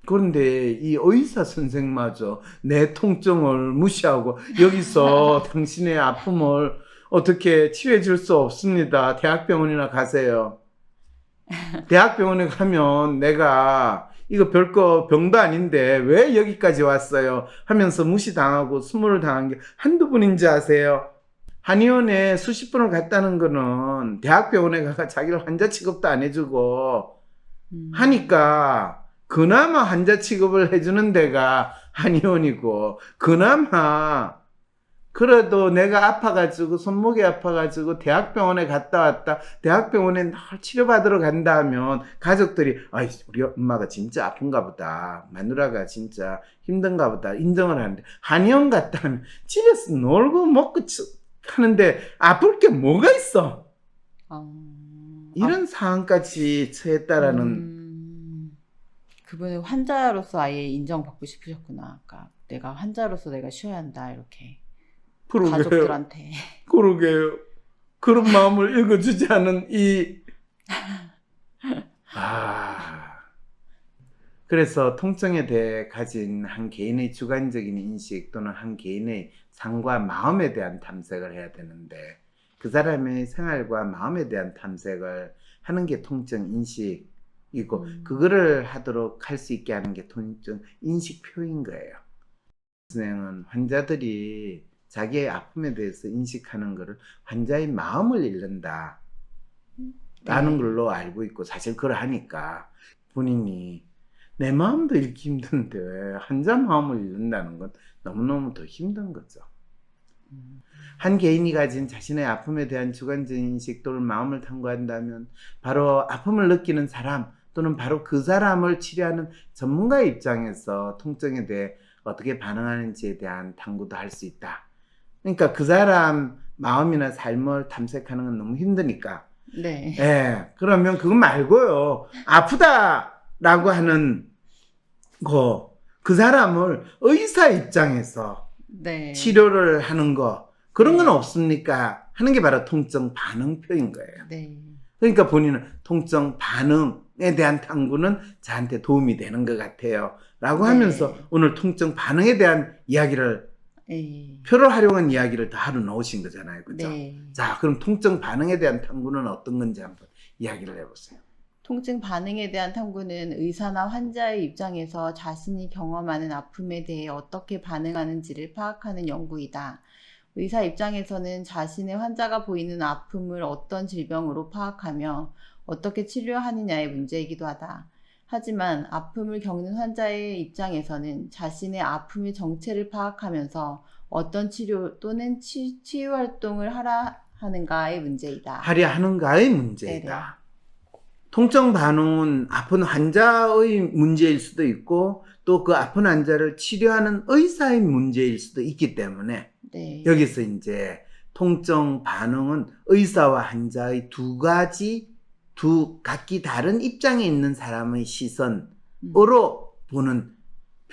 그런데 이 의사 선생마저 내 통증을 무시하고 여기서 당신의 아픔을 어떻게 치료해 줄 수 없습니다. 대학병원이나 가세요. 대학병원에 가면 내가 이거 별거 병도 아닌데 왜 여기까지 왔어요? 하면서 무시당하고 수모를 당한 게 한두 번인지 아세요? 한의원에 수십 번을 갔다는 거는 대학병원에 가서 자기를 환자 취급도 안 해주고 하니까 그나마 환자 취급을 해주는 데가 한의원이고 그나마 그래도 내가 아파가지고 손목이 아파가지고 대학병원에 갔다 왔다 대학병원에 늘 치료받으러 간다 하면 가족들이 아이 우리 엄마가 진짜 아픈가 보다 마누라가 진짜 힘든가 보다 인정을 하는데 한의원 갔다 하면 집에서 놀고 먹고 하는데 아플 게 뭐가 있어 이런 상황까지 처했다라는 그분은 환자로서 아예 인정받고 싶으셨구나. 그러니까 내가 환자로서 내가 쉬어야 한다 이렇게. 그러게요. 가족들한테. 그러게요. 그런 마음을 읽어주지 않은 그래서 통증에 대해 가진 한 개인의 주관적인 인식 또는 한 개인의 삶과 마음에 대한 탐색을 해야 되는데 그 사람의 생활과 마음에 대한 탐색을 하는 게 통증 인식이고 그거를 하도록 할 수 있게 하는 게 통증 인식표인 거예요. 선생은 환자들이 자기의 아픔에 대해서 인식하는 것을 환자의 마음을 읽는다 라는 걸로 알고 있고 사실 그걸 하니까 본인이 내 마음도 읽기 힘든데 환자 마음을 읽는다는 건 너무너무 더 힘든 거죠. 한 개인이 가진 자신의 아픔에 대한 주관적인 인식 또는 마음을 탐구한다면 바로 아픔을 느끼는 사람 또는 바로 그 사람을 치료하는 전문가의 입장에서 통증에 대해 어떻게 반응하는지에 대한 탐구도 할 수 있다. 그러니까 그 사람 마음이나 삶을 탐색하는 건 너무 힘드니까. 네. 예. 그러면 그거 말고요. 아프다라고 하는 거, 그 사람을 의사 입장에서 네. 치료를 하는 거, 그런 건 없습니까? 하는 게 바로 통증 반응표인 거예요. 네. 그러니까 본인은 통증 반응, 대한 탐구는 저한테 도움이 되는 것 같아요. 라고 네. 하면서 오늘 통증 반응에 대한 이야기를, 네. 표를 활용한 이야기를 다 하러 나오신 거잖아요. 그죠? 네. 자, 그럼 통증 반응에 대한 탐구는 어떤 건지 한번 이야기를 해보세요. 통증 반응에 대한 탐구는 의사나 환자의 입장에서 자신이 경험하는 아픔에 대해 어떻게 반응하는지를 파악하는 연구이다. 의사 입장에서는 자신의 환자가 보이는 아픔을 어떤 질병으로 파악하며 어떻게 치료하느냐의 문제이기도 하다. 하지만 아픔을 겪는 환자의 입장에서는 자신의 아픔의 정체를 파악하면서 어떤 치료 또는 치유 활동을 하라 하는가의 문제이다. 하려 하는가의 문제이다. 통증 반응은 아픈 환자의 문제일 수도 있고 또 그 아픈 환자를 치료하는 의사의 문제일 수도 있기 때문에 네. 여기서 이제 통증 반응은 의사와 환자의 두 각기 다른 입장에 있는 사람의 시선으로 보는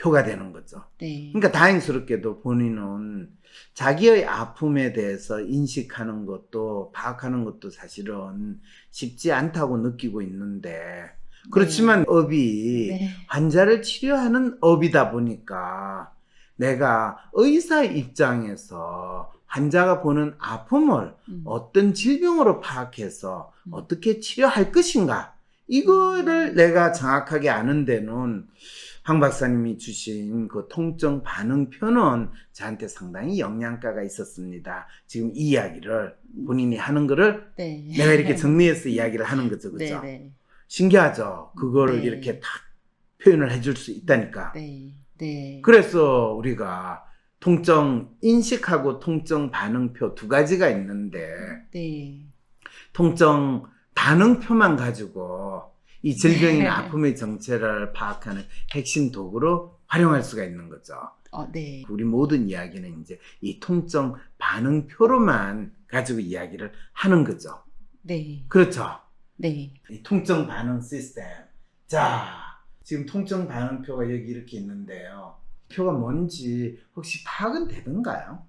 표가 되는 거죠. 네. 그러니까 다행스럽게도 본인은 자기의 아픔에 대해서 인식하는 것도 파악하는 것도 사실은 쉽지 않다고 느끼고 있는데 그렇지만 업이 네. 환자를 치료하는 업이다 보니까 내가 의사 입장에서 환자가 보는 아픔을 어떤 질병으로 파악해서 어떻게 치료할 것인가 이거를 내가 정확하게 아는 데는 황 박사님이 주신 그 통증 반응표는 저한테 상당히 영향가가 있었습니다. 지금 이 이야기를 본인이 하는 거를 네. 내가 이렇게 정리해서 이야기를 하는 거죠. 그죠? 네. 네. 신기하죠? 그거를 네. 이렇게 딱 표현을 해줄 수 있다니까. 네. 네. 그래서 우리가 통증 인식하고 통증 반응표 두 가지가 있는데 네. 통증 반응표만 가지고 이 질병이나 아픔의 정체를 파악하는 핵심 도구로 활용할 수가 있는 거죠. 네. 우리 모든 이야기는 이제 이 통증 반응표로만 가지고 이야기를 하는 거죠. 네. 그렇죠? 네. 이 통증 반응 시스템. 자, 지금 통증 반응표가 여기 이렇게 있는데요. 표가 뭔지 혹시 파악은 되던가요?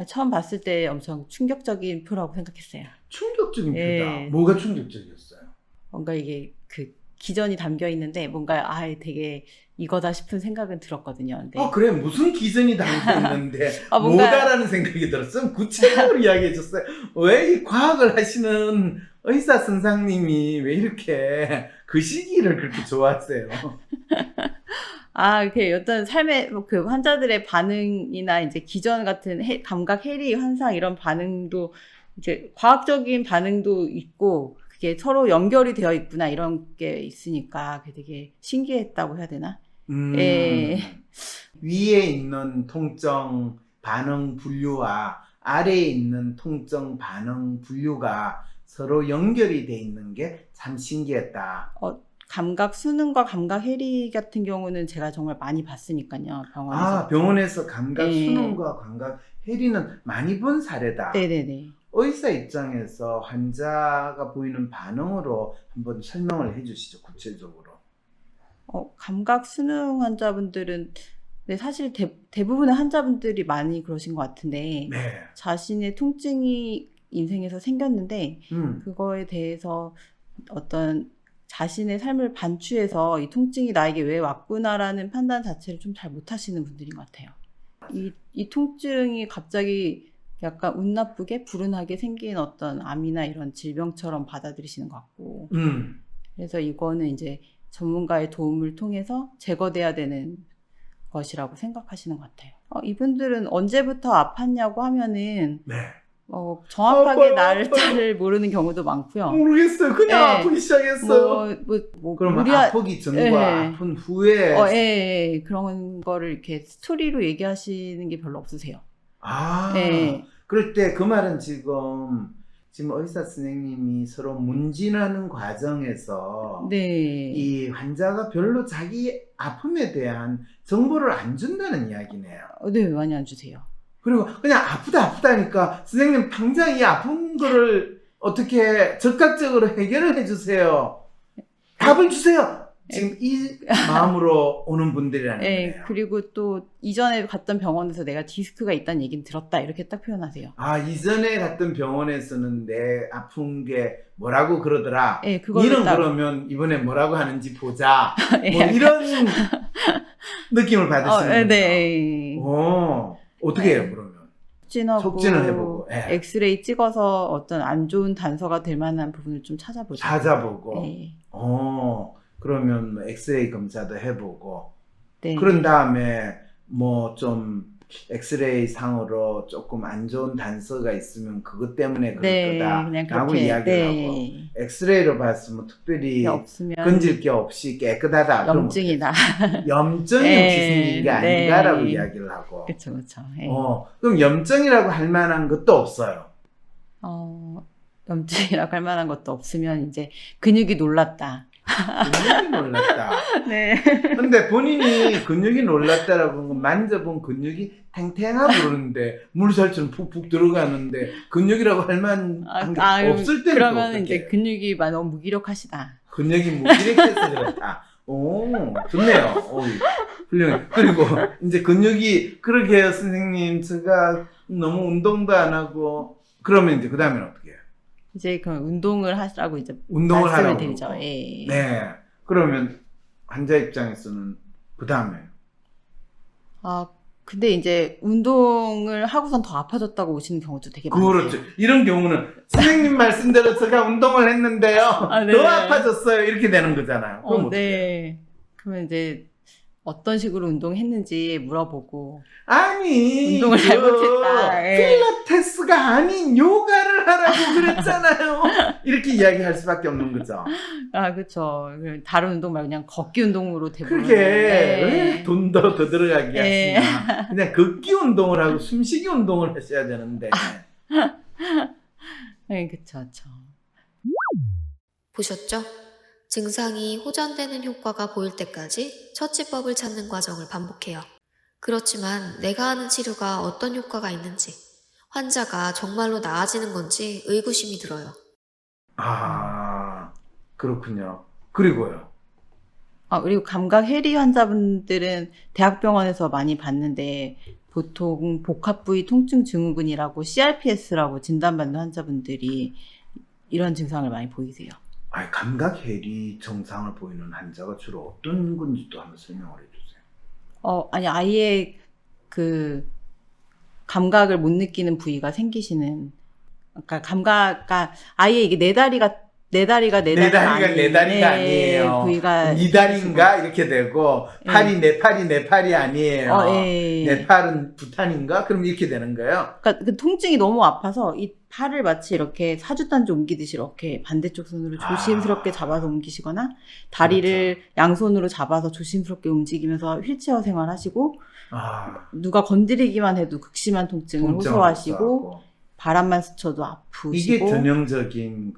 처음 봤을 때 엄청 충격적인 표라고 생각했어요. 충격적인 표다. 예. 뭐가 충격적이었어요? 뭔가 이게 그 기전이 담겨 있는데 뭔가 되게 이거다 싶은 생각은 들었거든요. 근데 그래 무슨 기전이 담겨 있는데 뭔가- 뭐다라는 생각이 들었어요. 구체적으로 이야기해 줬어요. 왜 이 과학을 하시는 의사 선생님이 왜 이렇게 그 시기를 그렇게 좋아하세요? 그 어떤 삶의 그 환자들의 반응이나 이제 기전 같은 감각 해리 현상 이런 반응도 이제 과학적인 반응도 있고 그게 서로 연결이 되어 있구나 이런 게 있으니까 그게 되게 신기했다고 해야 되나? 예. 위에 있는 통증 반응 분류와 아래에 있는 통증 반응 분류가 서로 연결이 돼 있는 게 참 신기했다. 감각 수능과 감각 해리 같은 경우는 제가 정말 많이 봤으니까요. 병원에서. 병원에서 감각 예. 수능과 감각 해리는 많이 본 사례다. 네네네. 의사 입장에서 환자가 보이는 반응으로 한번 설명을 해주시죠, 구체적으로. 감각 수능 환자분들은 사실 대부분의 환자분들이 많이 그러신 것 같은데 네. 자신의 통증이 인생에서 생겼는데 그거에 대해서 어떤 자신의 삶을 반추해서 이 통증이 나에게 왜 왔구나라는 판단 자체를 좀 잘 못하시는 분들인 것 같아요. 이 통증이 갑자기 약간 운 나쁘게 불운하게 생긴 어떤 암이나 이런 질병처럼 받아들이시는 것 같고 그래서 이거는 이제 전문가의 도움을 통해서 제거돼야 되는 것이라고 생각하시는 것 같아요. 이분들은 언제부터 아팠냐고 하면은 네. 정확하게 아파요. 날짜를 모르는 경우도 많고요. 모르겠어요. 그냥 네. 아프기 시작했어요. 그러면 아프기 전과 네. 아픈 후에 예, 그런 거를 이렇게 스토리로 얘기하시는 게 별로 없으세요. 네. 그럴 때 그 말은 지금 의사 선생님이 서로 문진하는 과정에서 네. 이 환자가 별로 자기 아픔에 대한 정보를 안 준다는 이야기네요. 네, 많이 안 주세요. 그리고 그냥 아프다니까 선생님 당장 이 아픈 거를 어떻게 적극적으로 해결을 해주세요. 답을 주세요. 지금 이 마음으로 오는 분들이라는 예, 거예요. 그리고 또 이전에 갔던 병원에서 내가 디스크가 있다는 얘기는 들었다 이렇게 딱 표현하세요. 아, 이전에 갔던 병원에서는 내 아픈 게 뭐라고 그러더라. 예, 그거를 니는 딱- 그러면 이번에 뭐라고 하는지 보자. 예, 뭐 이런 느낌을 받으시는 거죠. 네. 어떻게 해요 그러면? 촉진을 해보고, 예. 엑스레이 찍어서 어떤 안 좋은 단서가 될 만한 부분을 좀 찾아보죠. 찾아보고. 네. 그러면 뭐 엑스레이 검사도 해보고. 네. 그런 다음에 뭐 좀 엑스레이 상으로 조금 안 좋은 단서가 있으면 그것 때문에 그럴 네, 거다 그냥 라고 그렇게, 이야기를 하고, 네. 엑스레이로 봤으면 특별히 없으면 건질 게 없이 깨끗하다. 그럼 염증이다. 염증이 네, 혹시 생긴 게 네. 아닌가라고 이야기를 하고. 그렇죠, 그렇죠. 예. 그럼 염증이라고 할 만한 것도 없어요. 염증이라고 할 만한 것도 없으면 이제 근육이 놀랐다. 근육이 놀랐다. 네. 근데 본인이 근육이 놀랐다라고 하는 건 만져본 근육이 탱탱하고 그러는데 물살처럼 푹푹 들어가는데 근육이라고 할 만한 게 없을 때는 그러면 또 이제 어떡해? 근육이 너무 무기력하시다. 근육이 무기력해서 그렇다. 좋네요. 훌륭해. 그리고 이제 근육이 그러게 해요, 선생님. 제가 너무 운동도 안 하고 그러면 이제 그 다음에는 어떻게 해요? 이제 그 운동을 하시라고 이제 운동을 말씀을 하라고 드리죠. 그러고. 예. 네. 그러면 환자 입장에서는 그 다음에 근데 이제 운동을 하고선 더 아파졌다고 오시는 경우도 되게 많아요. 그렇죠. 이런 경우는 선생님 말씀대로 제가 운동을 했는데요. 네. 더 아파졌어요. 이렇게 되는 거잖아요. 그럼 어떻게 해요? 네. 그러면 이제 어떤 식으로 운동했는지 물어보고 아니 운동을 그 잘못했다. 예. 필라테스가 아닌 요가를 하라고 그랬잖아요. 이렇게 이야기할 수밖에 없는 거죠. 그렇죠. 다른 운동 말고 그냥 걷기 운동으로 대부분. 그게 네. 왜 돈도 더 들어가게 네. 하시나. 그냥 걷기 운동을 하고 숨쉬기 운동을 하셔야 되는데. 네, 그렇죠. 보셨죠? 증상이 호전되는 효과가 보일 때까지 처치법을 찾는 과정을 반복해요. 그렇지만 내가 하는 치료가 어떤 효과가 있는지, 환자가 정말로 나아지는 건지 의구심이 들어요. 그렇군요. 그리고요. 그리고 감각 해리 환자분들은 대학병원에서 많이 봤는데 보통 복합부위 통증 증후군이라고 CRPS라고 진단받는 환자분들이 이런 증상을 많이 보이세요. 감각 해리 증상을 보이는 환자가 주로 어떤 건지도 한번 설명을 해주세요. 아예 그 감각을 못 느끼는 부위가 생기시는, 그러니까 아예 이게 내 다리가 내 다리가 아니에요. 부위가 네 다리인가 이렇게 되고 팔이 내 팔이 아니에요. 내 팔은 부탄인가? 그럼 이렇게 되는 거예요. 그러니까 그 통증이 너무 아파서 이 팔을 마치 이렇게 사주단지 옮기듯이 이렇게 반대쪽 손으로 조심스럽게 잡아서 옮기시거나 다리를 그렇죠. 양손으로 잡아서 조심스럽게 움직이면서 휠체어 생활하시고 누가 건드리기만 해도 극심한 통증을 호소하시고 바람만 스쳐도 아프시고. 이게 전형적인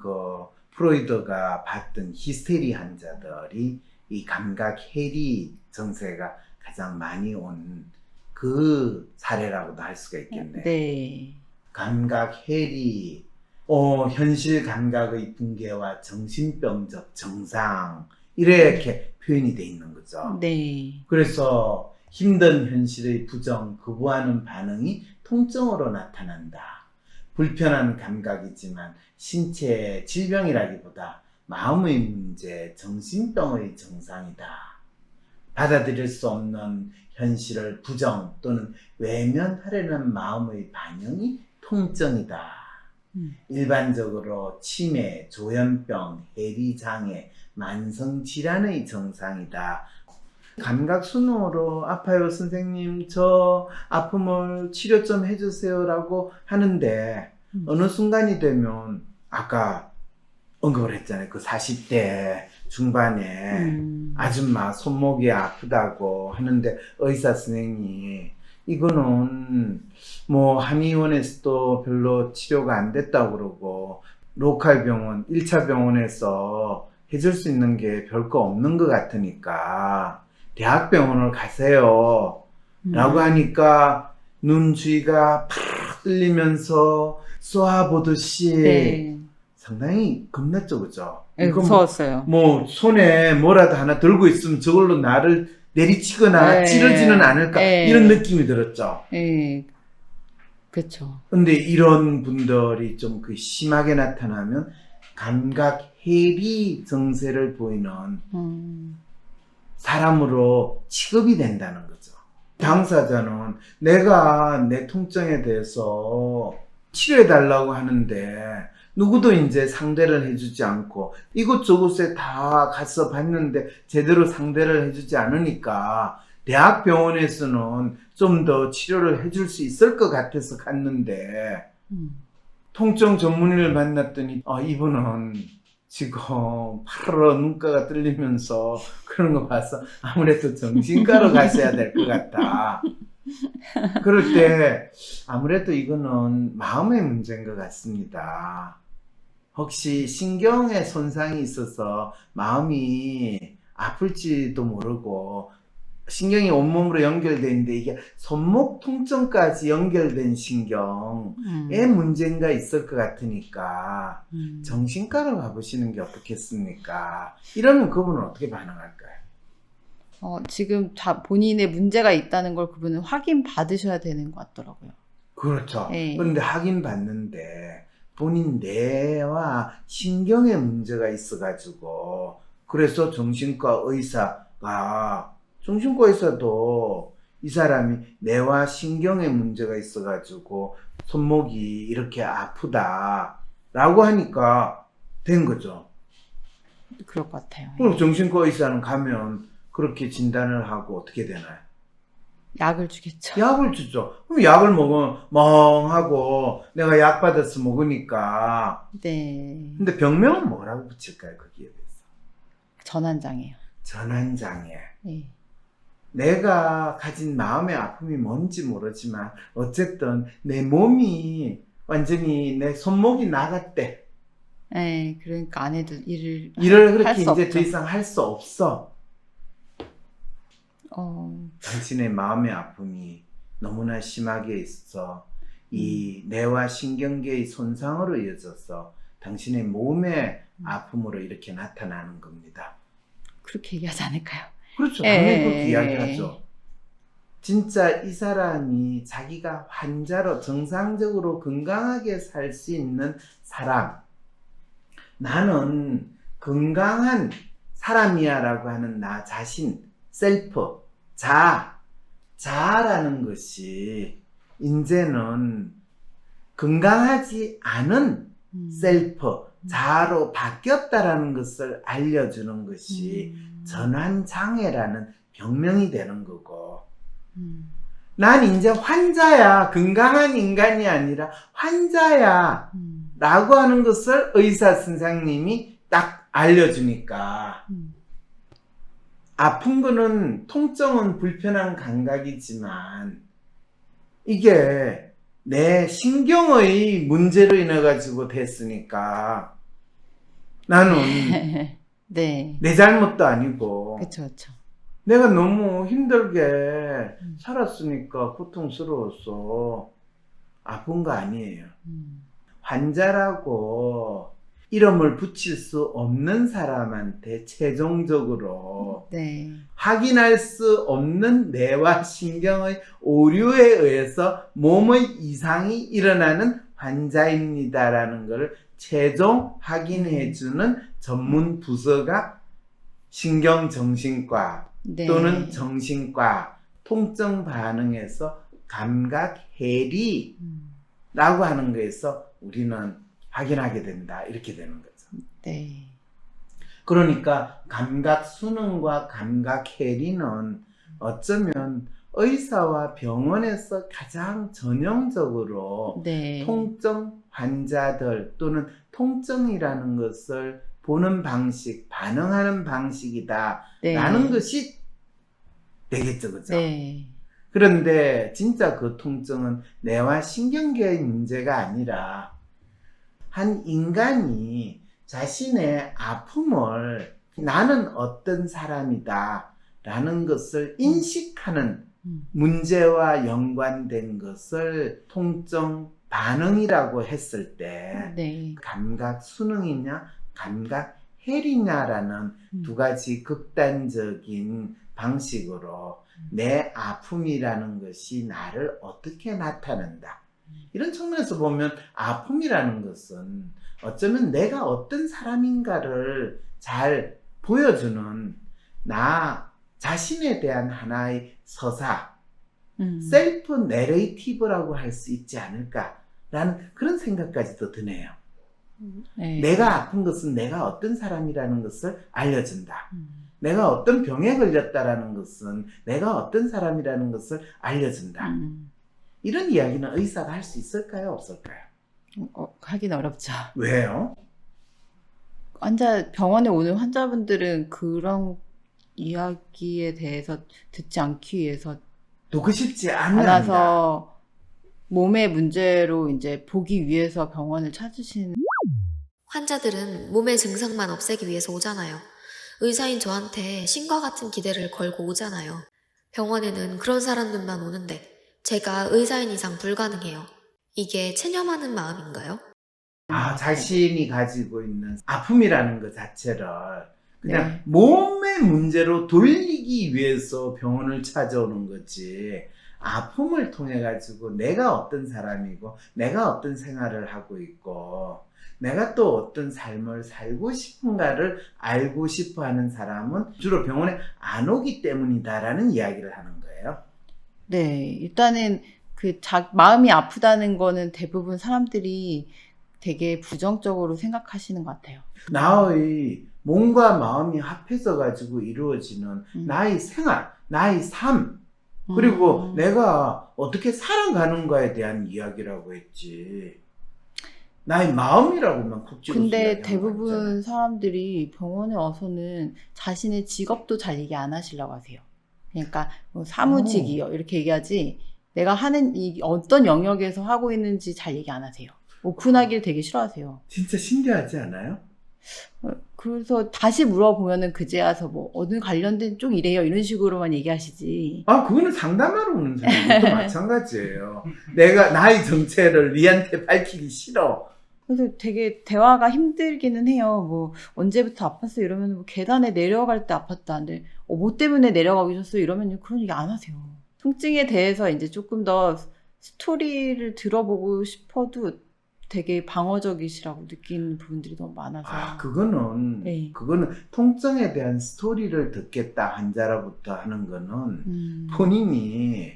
프로이드가 봤던 히스테리 환자들이 이 감각 해리 증세가 가장 많이 온 그 사례라고도 할 수가 있겠네요. 네. 감각 해리, 현실 감각의 붕괴와 정신병적 증상 이렇게 표현이 돼 있는 거죠. 네. 그래서 힘든 현실의 부정, 거부하는 반응이 통증으로 나타난다. 불편한 감각이지만 신체 질병이라기보다 마음의 문제, 정신병의 증상이다. 받아들일 수 없는 현실을 부정 또는 외면하려는 마음의 반응이 통증이다. 일반적으로 치매, 조현병, 해리장애, 만성질환의 증상이다. 감각순으로 아파요 선생님 저 아픔을 치료 좀 해주세요 라고 하는데 어느 순간이 되면 아까 언급을 했잖아요. 그 40대 중반에 아줌마 손목이 아프다고 하는데 의사 선생님이 이거는 뭐 한의원에서도 별로 치료가 안 됐다고 그러고 로컬 병원 1차 병원에서 해줄 수 있는 게 별거 없는 것 같으니까 대학병원을 가세요 라고 하니까 눈 주위가 팍 뚫리면서 쏘아보듯이 상당히 겁났죠, 그죠? 네, 이거 무서웠어요. 뭐 손에 뭐라도 하나 들고 있으면 저걸로 나를 내리치거나 네. 찌르지는 않을까 네. 이런 느낌이 들었죠. 예, 그렇죠. 근데 이런 분들이 좀 그 심하게 나타나면 감각 해리 증세를 보이는 사람으로 취급이 된다는 거죠. 당사자는 내가 내 통증에 대해서 치료해달라고 하는데 누구도 이제 상대를 해주지 않고 이곳저곳에 다 가서 봤는데 제대로 상대를 해주지 않으니까 대학병원에서는 좀 더 치료를 해줄 수 있을 것 같아서 갔는데 통증 전문의를 만났더니 이분은 지금 파르르 눈가가 뚫리면서 그런 거 봐서 아무래도 정신과로 가셔야 될 것 같다. 그럴 때 아무래도 이거는 마음의 문제인 것 같습니다. 혹시 신경에 손상이 있어서 마음이 아플지도 모르고 신경이 온몸으로 연결되어 있는데 이게 손목 통증까지 연결된 신경에 문제가 있을 것 같으니까 정신과로 가보시는 게 어떻겠습니까? 이러면 그분은 어떻게 반응할까요? 지금 본인의 문제가 있다는 걸 그분은 확인 받으셔야 되는 것 같더라고요. 그렇죠. 네. 그런데 하긴 봤는데 본인 뇌와 신경에 문제가 있어가지고 그래서 정신과 의사가 정신과 의사도 이 사람이 뇌와 신경에 문제가 있어가지고 손목이 이렇게 아프다라고 하니까 된 거죠. 그럴 것 같아요. 그럼 정신과 의사는 가면 그렇게 진단을 하고 어떻게 되나요? 약을 주겠죠. 약을 주죠. 그럼 약을 먹으면 멍하고 내가 약 받아서 먹으니까. 네. 근데 병명은 뭐라고 붙일까요? 거기에 대해서. 전환장애요. 전환장애. 네. 내가 가진 마음의 아픔이 뭔지 모르지만 어쨌든 내 몸이 완전히 내 손목이 나갔대. 네, 그러니까 안 해도 일을 그렇게 할 수 이제 없죠. 더 이상 할 수 없어. 당신의 마음의 아픔이 너무나 심하게 있어 이 뇌와 신경계의 손상으로 이어져서 당신의 몸의 아픔으로 이렇게 나타나는 겁니다. 그렇게 얘기하지 않을까요? 그렇죠. 예. 당연히 그렇게 이야기하죠. 진짜 이 사람이 자기가 환자로 정상적으로 건강하게 살 수 있는 사람, 나는 건강한 사람이야 라고 하는 나 자신, 셀프, 자아라는 것이 이제는 건강하지 않은 셀프, 자아로 바뀌었다라는 것을 알려주는 것이 전환장애라는 병명이 되는 거고, 난 이제 환자야, 건강한 인간이 아니라 환자야 라고 하는 것을 의사 선생님이 딱 알려주니까 아픈 거는 통증은 불편한 감각이지만 이게 내 신경의 문제로 인해 가지고 됐으니까 나는 네. 내 잘못도 아니고 그쵸, 그쵸. 내가 너무 힘들게 살았으니까 고통스러워서 아픈 거 아니에요. 환자라고 이름을 붙일 수 없는 사람한테 최종적으로 네. 확인할 수 없는 뇌와 신경의 오류에 의해서 몸의 이상이 일어나는 환자입니다라는 것을 최종 확인해주는 전문 부서가 신경정신과 네. 또는 정신과 통증 반응에서 감각해리라고 하는 거에서 우리는 확인하게 된다. 이렇게 되는 거죠. 네. 그러니까 감각 수능과 감각 해리는 어쩌면 의사와 병원에서 가장 전형적으로 네. 통증 환자들 또는 통증이라는 것을 보는 방식, 반응하는 방식이다 라는 것이 되겠죠. 그죠? 네. 그런데 진짜 그 통증은 뇌와 신경계의 문제가 아니라 한 인간이 자신의 아픔을 나는 어떤 사람이다 라는 것을 인식하는 문제와 연관된 것을 통증 반응이라고 했을 때 네. 감각 순응이냐 감각 해리냐라는 두 가지 극단적인 방식으로 내 아픔이라는 것이 나를 어떻게 나타낸다. 이런 측면에서 보면 아픔이라는 것은 어쩌면 내가 어떤 사람인가를 잘 보여주는 나 자신에 대한 하나의 서사, 셀프 내레이티브라고 할 수 있지 않을까라는 그런 생각까지도 드네요. 네. 내가 아픈 것은 내가 어떤 사람이라는 것을 알려준다. 내가 어떤 병에 걸렸다라는 것은 내가 어떤 사람이라는 것을 알려준다. 이런 이야기는 의사가 할 수 있을까요? 없을까요? 하긴 어렵죠. 왜요? 병원에 오는 환자분들은 그런 이야기에 대해서 듣지 않기 위해서 듣고 싶지 않는다. 않아서 몸의 문제로 이제 보기 위해서 병원을 찾으시는. 환자들은 몸의 증상만 없애기 위해서 오잖아요. 의사인 저한테 신과 같은 기대를 걸고 오잖아요. 병원에는 그런 사람들만 오는데 제가 의사인 이상 불가능해요. 이게 체념하는 마음인가요? 자신이 가지고 있는 아픔이라는 것 자체를 그냥 네. 몸의 문제로 돌리기 위해서 병원을 찾아오는 거지. 아픔을 통해 가지고 내가 어떤 사람이고 내가 어떤 생활을 하고 있고 내가 또 어떤 삶을 살고 싶은가를 알고 싶어 하는 사람은 주로 병원에 안 오기 때문이다라는 이야기를 하는 거예요. 네, 일단은 마음이 아프다는 거는 대부분 사람들이 되게 부정적으로 생각하시는 것 같아요. 나의 몸과 마음이 합해져 가지고 이루어지는 나의 생활, 나의 삶, 그리고 내가 어떻게 살아가는가에 대한 이야기라고 했지. 나의 마음이라고만 콕 집어서 근데 이야기하는 거 대부분 있잖아요. 사람들이 병원에 와서는 자신의 직업도 잘 얘기 안 하시려고 하세요. 그러니까 뭐 사무직이요 이렇게 얘기하지 내가 하는 어떤 영역에서 하고 있는지 잘 얘기 안 하세요. 오픈하기를 되게 싫어하세요. 진짜 신기하지 않아요? 그래서 다시 물어보면은 그제야서 뭐 어느 관련된 쪽 이래요 이런 식으로만 얘기하시지. 그거는 상담하러 오는 사람도 마찬가지예요. 내가 나의 정체를 니한테 밝히기 싫어. 그래서 되게 대화가 힘들기는 해요. 뭐 언제부터 아팠어 이러면 뭐 계단에 내려갈 때 아팠다는데 뭐 때문에 내려가기 싫었어 이러면 그런 얘기 안 하세요. 통증에 대해서 이제 조금 더 스토리를 들어보고 싶어도 되게 방어적이시라고 느끼는 부분들이 너무 많아서. 그거는 네. 통증에 대한 스토리를 듣겠다 환자로부터 하는 거는 본인이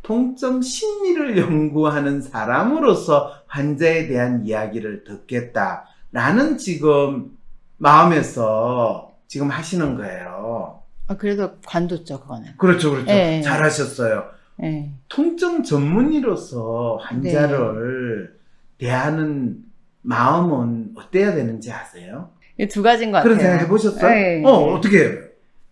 통증 심리를 연구하는 사람으로서 환자에 대한 이야기를 듣겠다라는 지금 마음에서 지금 하시는 거예요. 그래서 관뒀죠, 그거는. 그렇죠. 네. 잘하셨어요. 네. 통증 전문의로서 환자를 대하는 마음은 어때야 되는지 아세요? 두 가지인 것 같아요. 그런 생각 해보셨어요? 네. 어떻게 해요?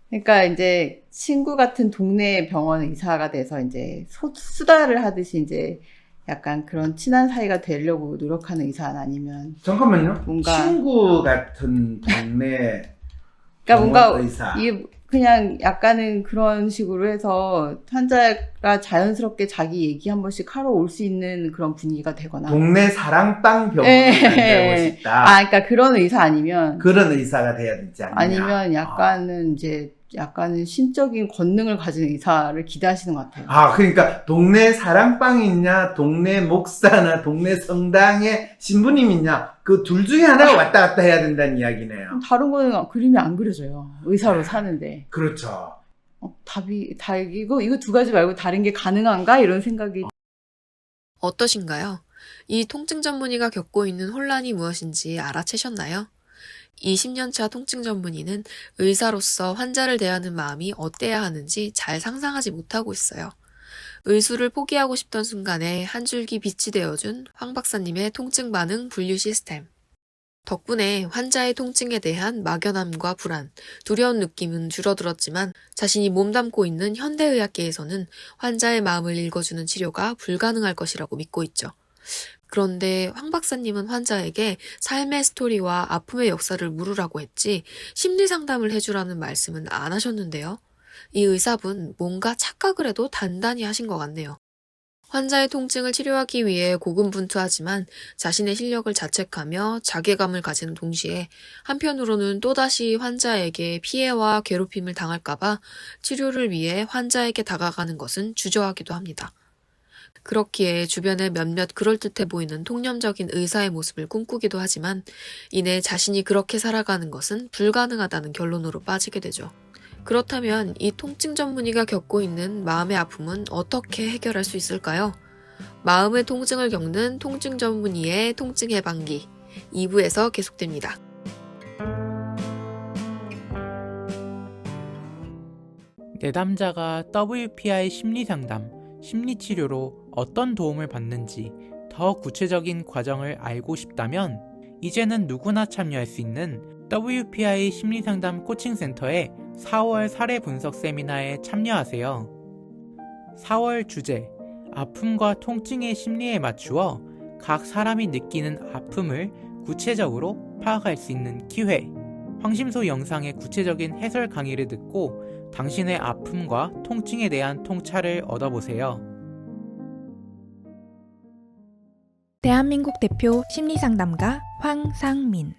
그러니까 이제 친구 같은 동네 병원 의사가 돼서 이제 수다를 하듯이 이제 약간 그런 친한 사이가 되려고 노력하는 의사는 아니면 잠깐만요. 뭔가 친구 같은 동네 그러니까 뭔가 의사. 이게 그냥 약간은 그런 식으로 해서 환자가 자연스럽게 자기 얘기 한 번씩 하러 올 수 있는 그런 분위기가 되거나 동네 사랑방 병원을 네. 만들고 싶다. 그러니까 그런 의사 아니면 그런 의사가 돼야 되지 않느냐. 아니면 약간은 이제 약간은 신적인 권능을 가진 의사를 기대하시는 것 같아요. 그러니까 동네 사랑방이냐 동네 목사나 동네 성당의 신부님이냐 그 둘 중에 하나가 왔다 갔다 해야 된다는 이야기네요. 다른 거는 그림이 안 그려져요. 의사로 사는데. 그렇죠. 이거 두 가지 말고 다른 게 가능한가? 이런 생각이. 어떠신가요? 이 통증 전문의가 겪고 있는 혼란이 무엇인지 알아채셨나요? 20년차 통증 전문의는 의사로서 환자를 대하는 마음이 어때야 하는지 잘 상상하지 못하고 있어요. 의술을 포기하고 싶던 순간에 한 줄기 빛이 되어준 황 박사님의 통증 반응 분류 시스템. 덕분에 환자의 통증에 대한 막연함과 불안, 두려운 느낌은 줄어들었지만 자신이 몸담고 있는 현대의학계에서는 환자의 마음을 읽어주는 치료가 불가능할 것이라고 믿고 있죠. 그런데 황 박사님은 환자에게 삶의 스토리와 아픔의 역사를 물으라고 했지 심리 상담을 해주라는 말씀은 안 하셨는데요. 이 의사분 뭔가 착각을 해도 단단히 하신 것 같네요. 환자의 통증을 치료하기 위해 고군분투하지만 자신의 실력을 자책하며 자괴감을 가지는 동시에 한편으로는 또다시 환자에게 피해와 괴롭힘을 당할까봐 치료를 위해 환자에게 다가가는 것은 주저하기도 합니다. 그렇기에 주변에 몇몇 그럴듯해 보이는 통념적인 의사의 모습을 꿈꾸기도 하지만 이내 자신이 그렇게 살아가는 것은 불가능하다는 결론으로 빠지게 되죠. 그렇다면 이 통증 전문의가 겪고 있는 마음의 아픔은 어떻게 해결할 수 있을까요? 마음의 통증을 겪는 통증 전문의의 통증 해방기 2부에서 계속됩니다. 내담자가 WPI 심리상담, 심리치료로 어떤 도움을 받는지 더 구체적인 과정을 알고 싶다면 이제는 누구나 참여할 수 있는 WPI 심리상담 코칭센터의 4월 사례 분석 세미나에 참여하세요. 4월 주제, 아픔과 통증의 심리에 맞추어 각 사람이 느끼는 아픔을 구체적으로 파악할 수 있는 기회. 황심소 영상의 구체적인 해설 강의를 듣고 당신의 아픔과 통증에 대한 통찰을 얻어보세요. 대한민국 대표 심리상담가 황상민.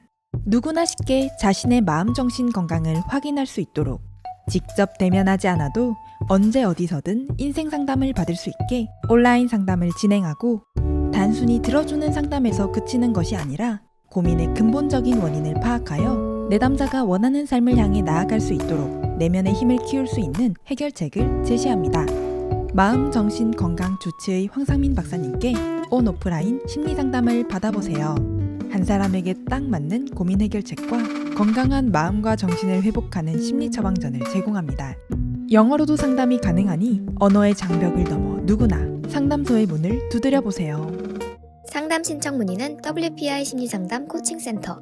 누구나 쉽게 자신의 마음정신 건강을 확인할 수 있도록 직접 대면하지 않아도 언제 어디서든 인생 상담을 받을 수 있게 온라인 상담을 진행하고 단순히 들어주는 상담에서 그치는 것이 아니라 고민의 근본적인 원인을 파악하여 내담자가 원하는 삶을 향해 나아갈 수 있도록 내면의 힘을 키울 수 있는 해결책을 제시합니다. 마음, 정신, 건강 주치의 황상민 박사님께 온 오프라인 심리상담을 받아보세요. 한 사람에게 딱 맞는 고민 해결책과 건강한 마음과 정신을 회복하는 심리 처방전을 제공합니다. 영어로도 상담이 가능하니 언어의 장벽을 넘어 누구나 상담소의 문을 두드려 보세요. 상담 신청 문의는 WPI 심리상담 코칭센터